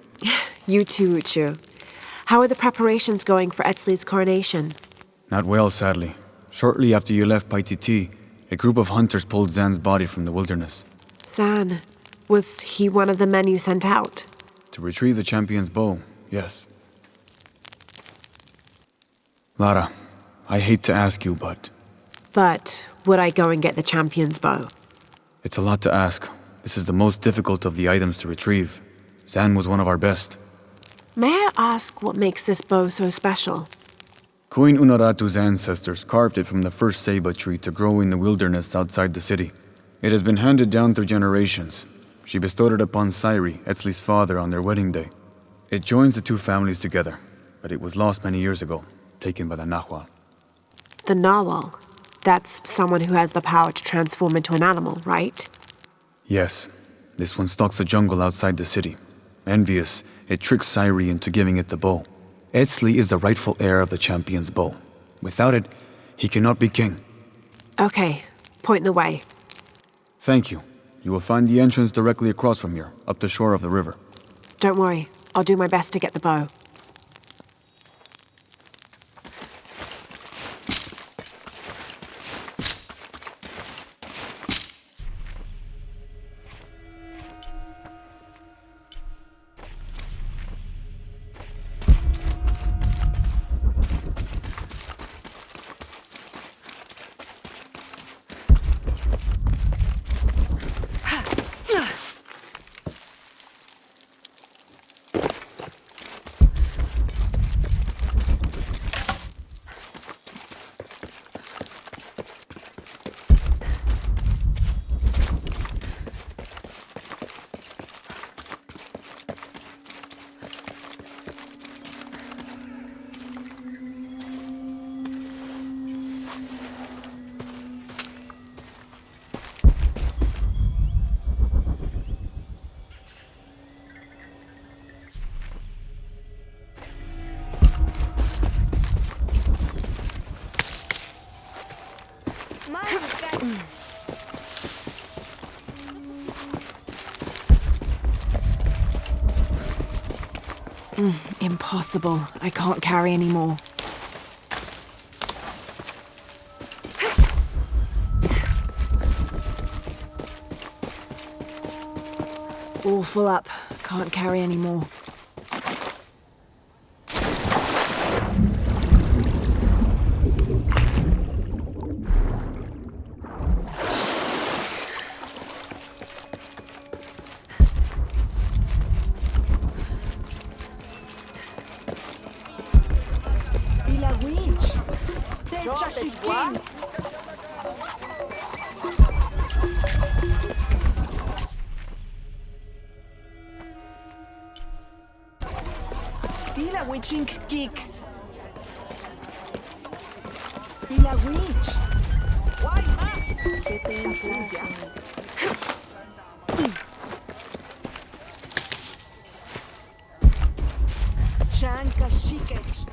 You too, Uchu. How are the preparations going for Etzli's coronation? Not well, sadly. Shortly after you left Paititi, a group of hunters pulled Zan's body from the wilderness. Zan, was he one of the men you sent out? To retrieve the champion's bow, yes. Lara, I hate to ask you, but... But would I go and get the champion's bow? It's a lot to ask. This is the most difficult of the items to retrieve. Zan was one of our best. May I ask what makes this bow so special? Queen Unuratu's ancestors carved it from the first ceiba tree to grow in the wilderness outside the city. It has been handed down through generations. She bestowed it upon Sairi, Etzli's father, on their wedding day. It joins the two families together, but it was lost many years ago, taken by the Nahual. The Nahual? That's someone who has the power to transform into an animal, right? Yes. This one stalks the jungle outside the city. Envious, it tricks Sairi into giving it the bow. Etzli is the rightful heir of the champion's bow. Without it, he cannot be king. Okay, point the way. Thank you. You will find the entrance directly across from here, up the shore of the river. Don't worry, I'll do my best to get the bow. Impossible. I can't carry anymore. All full up. Can't carry anymore. Pila witching geek. Pila witch. Why not? Se te ensucia. Shanka shikech.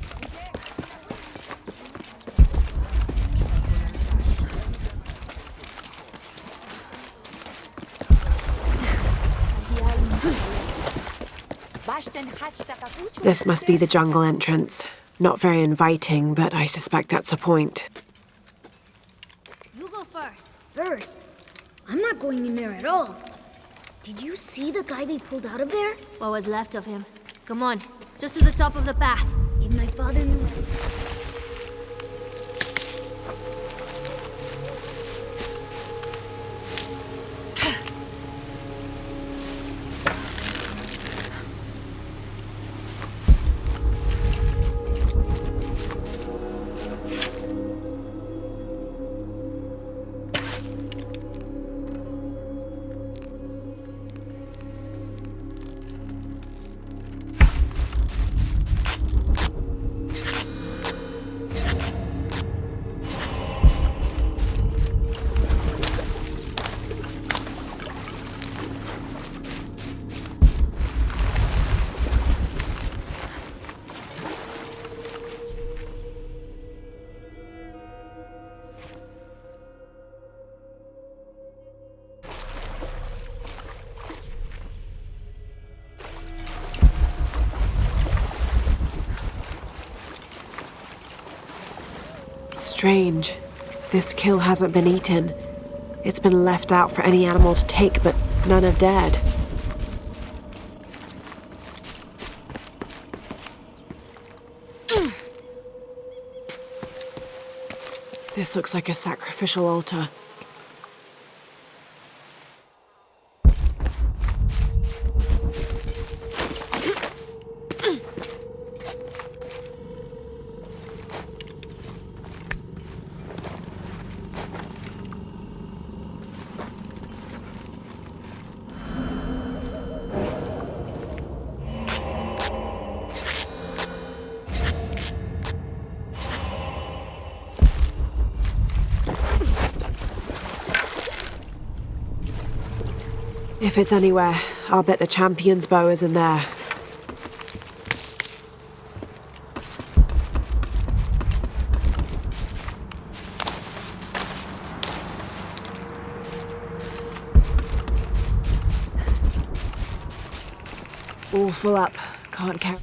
This must be the jungle entrance. Not very inviting, but I suspect that's the point. You go first. First? I'm not going in there at all. Did you see the guy they pulled out of there? What was left of him? Come on, just to the top of the path. If my father knew. Strange. This kill hasn't been eaten. It's been left out for any animal to take, but none have dared. This looks like a sacrificial altar. If it's anywhere, I'll bet the champion's bow is in there. All full up. Can't carry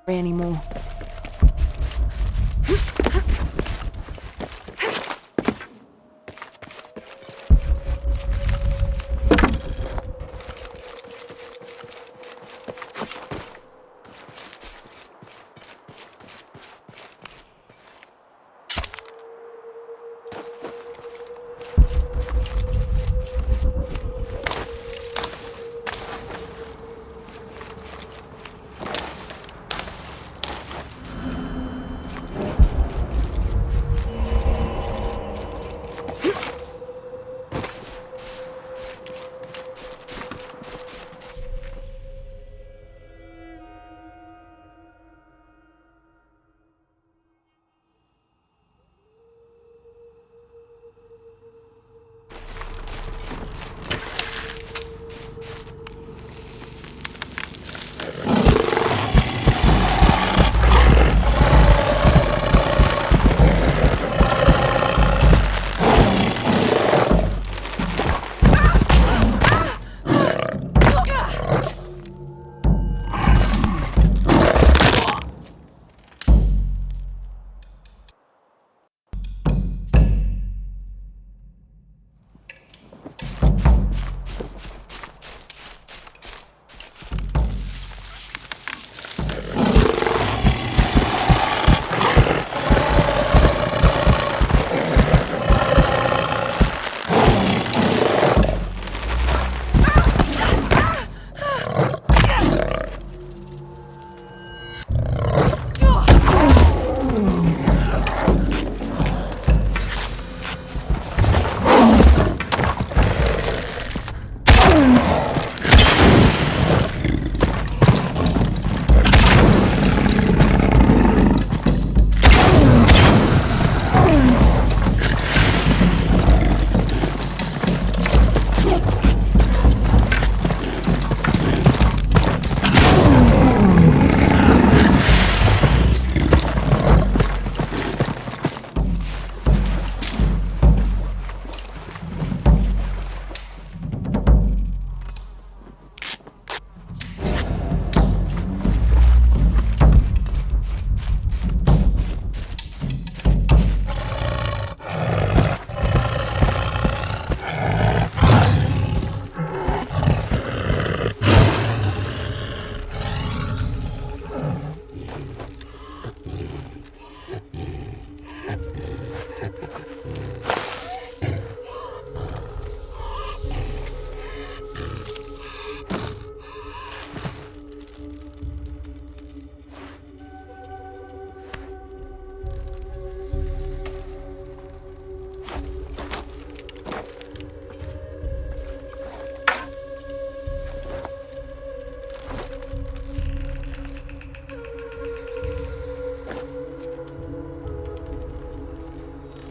anymore.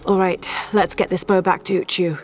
All right, let's get this bow back to Uchu.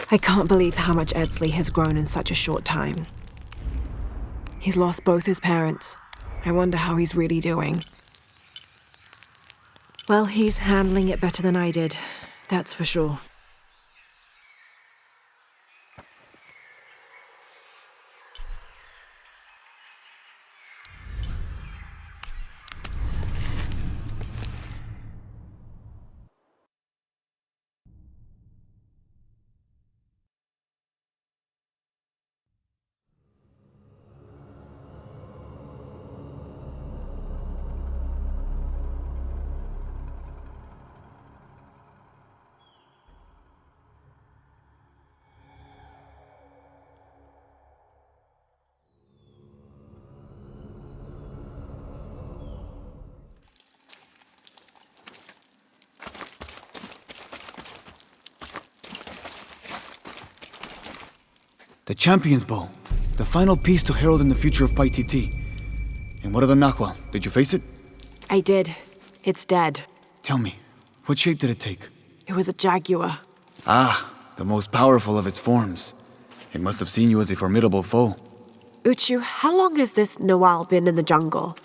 I can't believe how much Etzli has grown in such a short time. He's lost both his parents. I wonder how he's really doing. Well, he's handling it better than I did, that's for sure. The Champion's Bow. The final piece to herald in the future of Paititi. And what of the Nahual? Did you face it? I did. It's dead. Tell me, what shape did it take? It was a jaguar. Ah, the most powerful of its forms. It must have seen you as a formidable foe. Uchu, how long has this Nawal been in the jungle?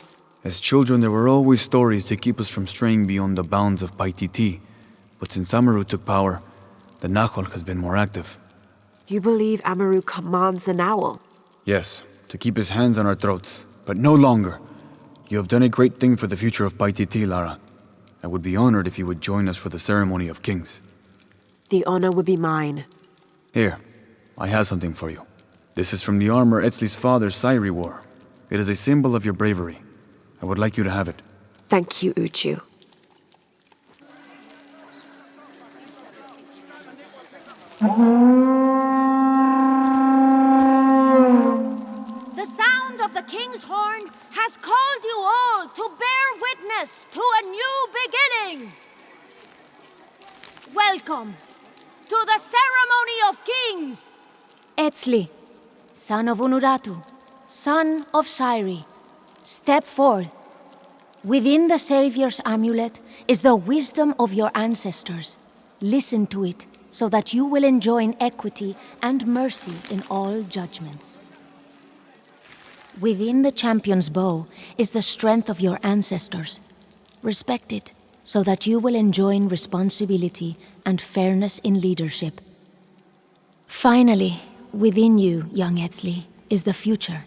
As children, there were always stories to keep us from straying beyond the bounds of Paititi. But since Amaru took power, the Nahual has been more active. You believe Amaru commands the Nahual? Yes, to keep his hands on our throats, but no longer. You have done a great thing for the future of Paititi, Lara. I would be honored if you would join us for the ceremony of kings. The honor would be mine. Here, I have something for you. This is from the armor Etzli's father, Sairi, wore. It is a symbol of your bravery. I would like you to have it. Thank you, Uchu. The sound of the king's horn has called you all to bear witness to a new beginning. Welcome to the ceremony of kings. Etzli, son of Unuratu, son of Sairi, step forth. Within the Savior's amulet is the wisdom of your ancestors. Listen to it so that you will enjoin equity and mercy in all judgments. Within the Champion's Bow is the strength of your ancestors. Respect it so that you will enjoin responsibility and fairness in leadership. Finally, within you, young Etzli, is the future.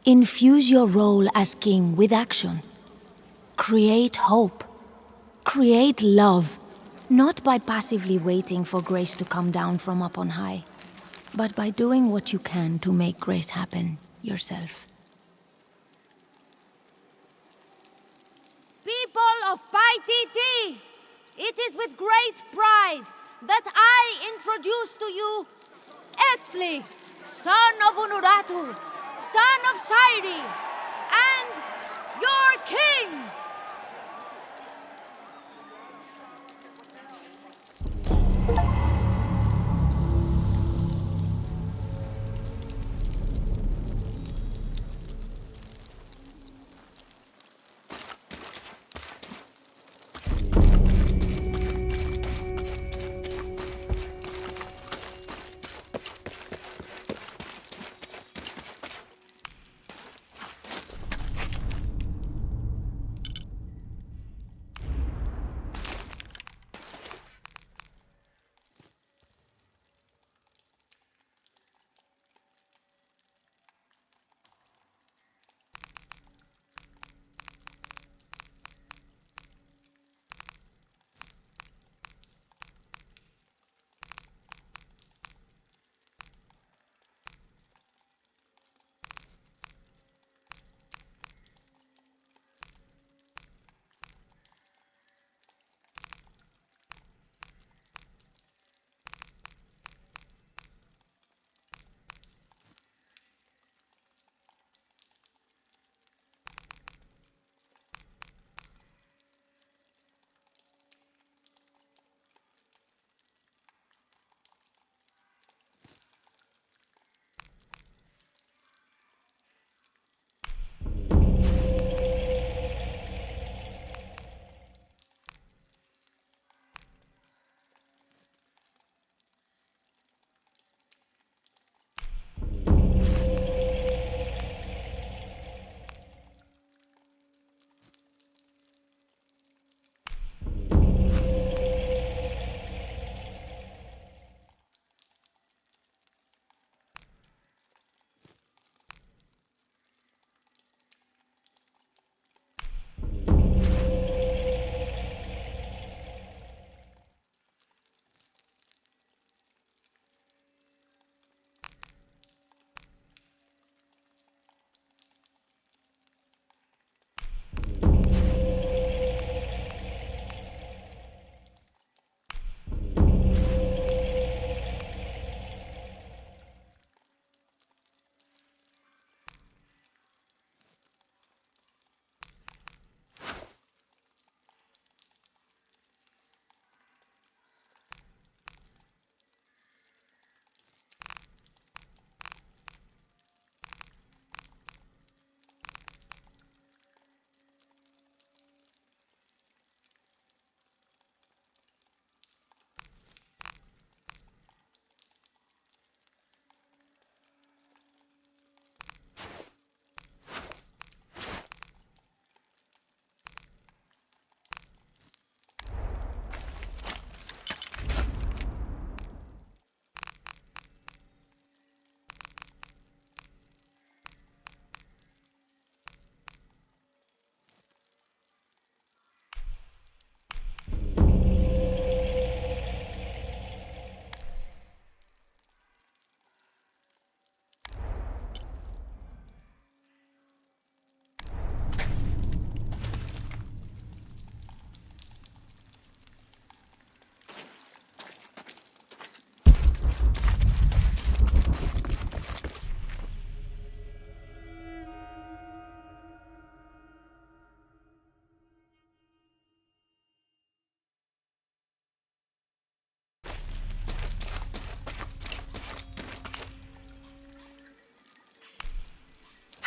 Infuse your role as king with action. Create hope. Create love, not by passively waiting for grace to come down from up on high, but by doing what you can to make grace happen yourself. People of Paititi, it is with great pride that I introduce to you Etzli, son of Unuratu, son of Sairi, and your king!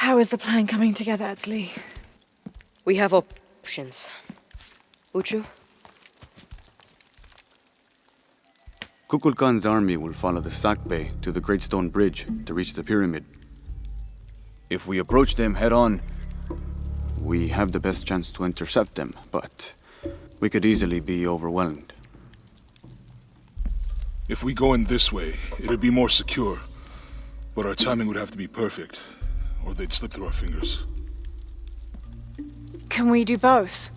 How is the plan coming together, Etzli? We have options. Uchu? Kukulkan's army will follow the Sakbe to the Great Stone Bridge to reach the pyramid. If we approach them head-on, we have the best chance to intercept them, but we could easily be overwhelmed. If we go in this way, it'd be more secure. But our timing would have to be perfect, or they'd slip through our fingers. Can we do both?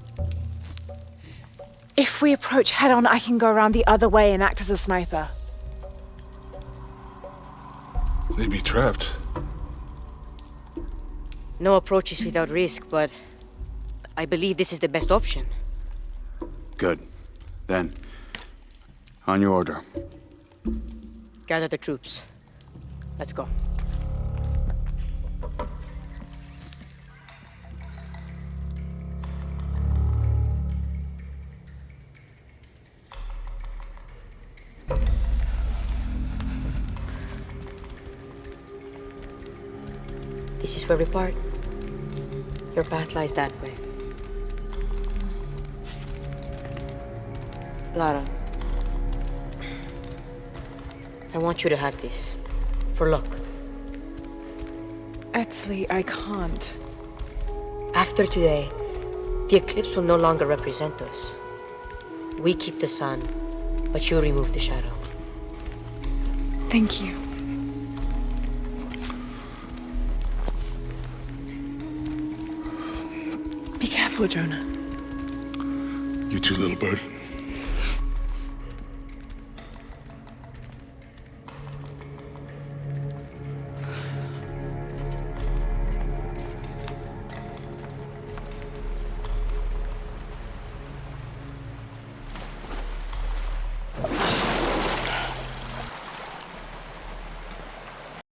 If we approach head-on, I can go around the other way and act as a sniper. They'd be trapped. No approach is without risk, but I believe this is the best option. Good. Then, on your order. Gather the troops. Let's go. This is where we part. Your path lies that way. Lara, I want you to have this. For luck. Etzli, I can't. After today, the eclipse will no longer represent us. We keep the sun, but you remove the shadow. Thank you. Be careful, Jonah. You too, little bird.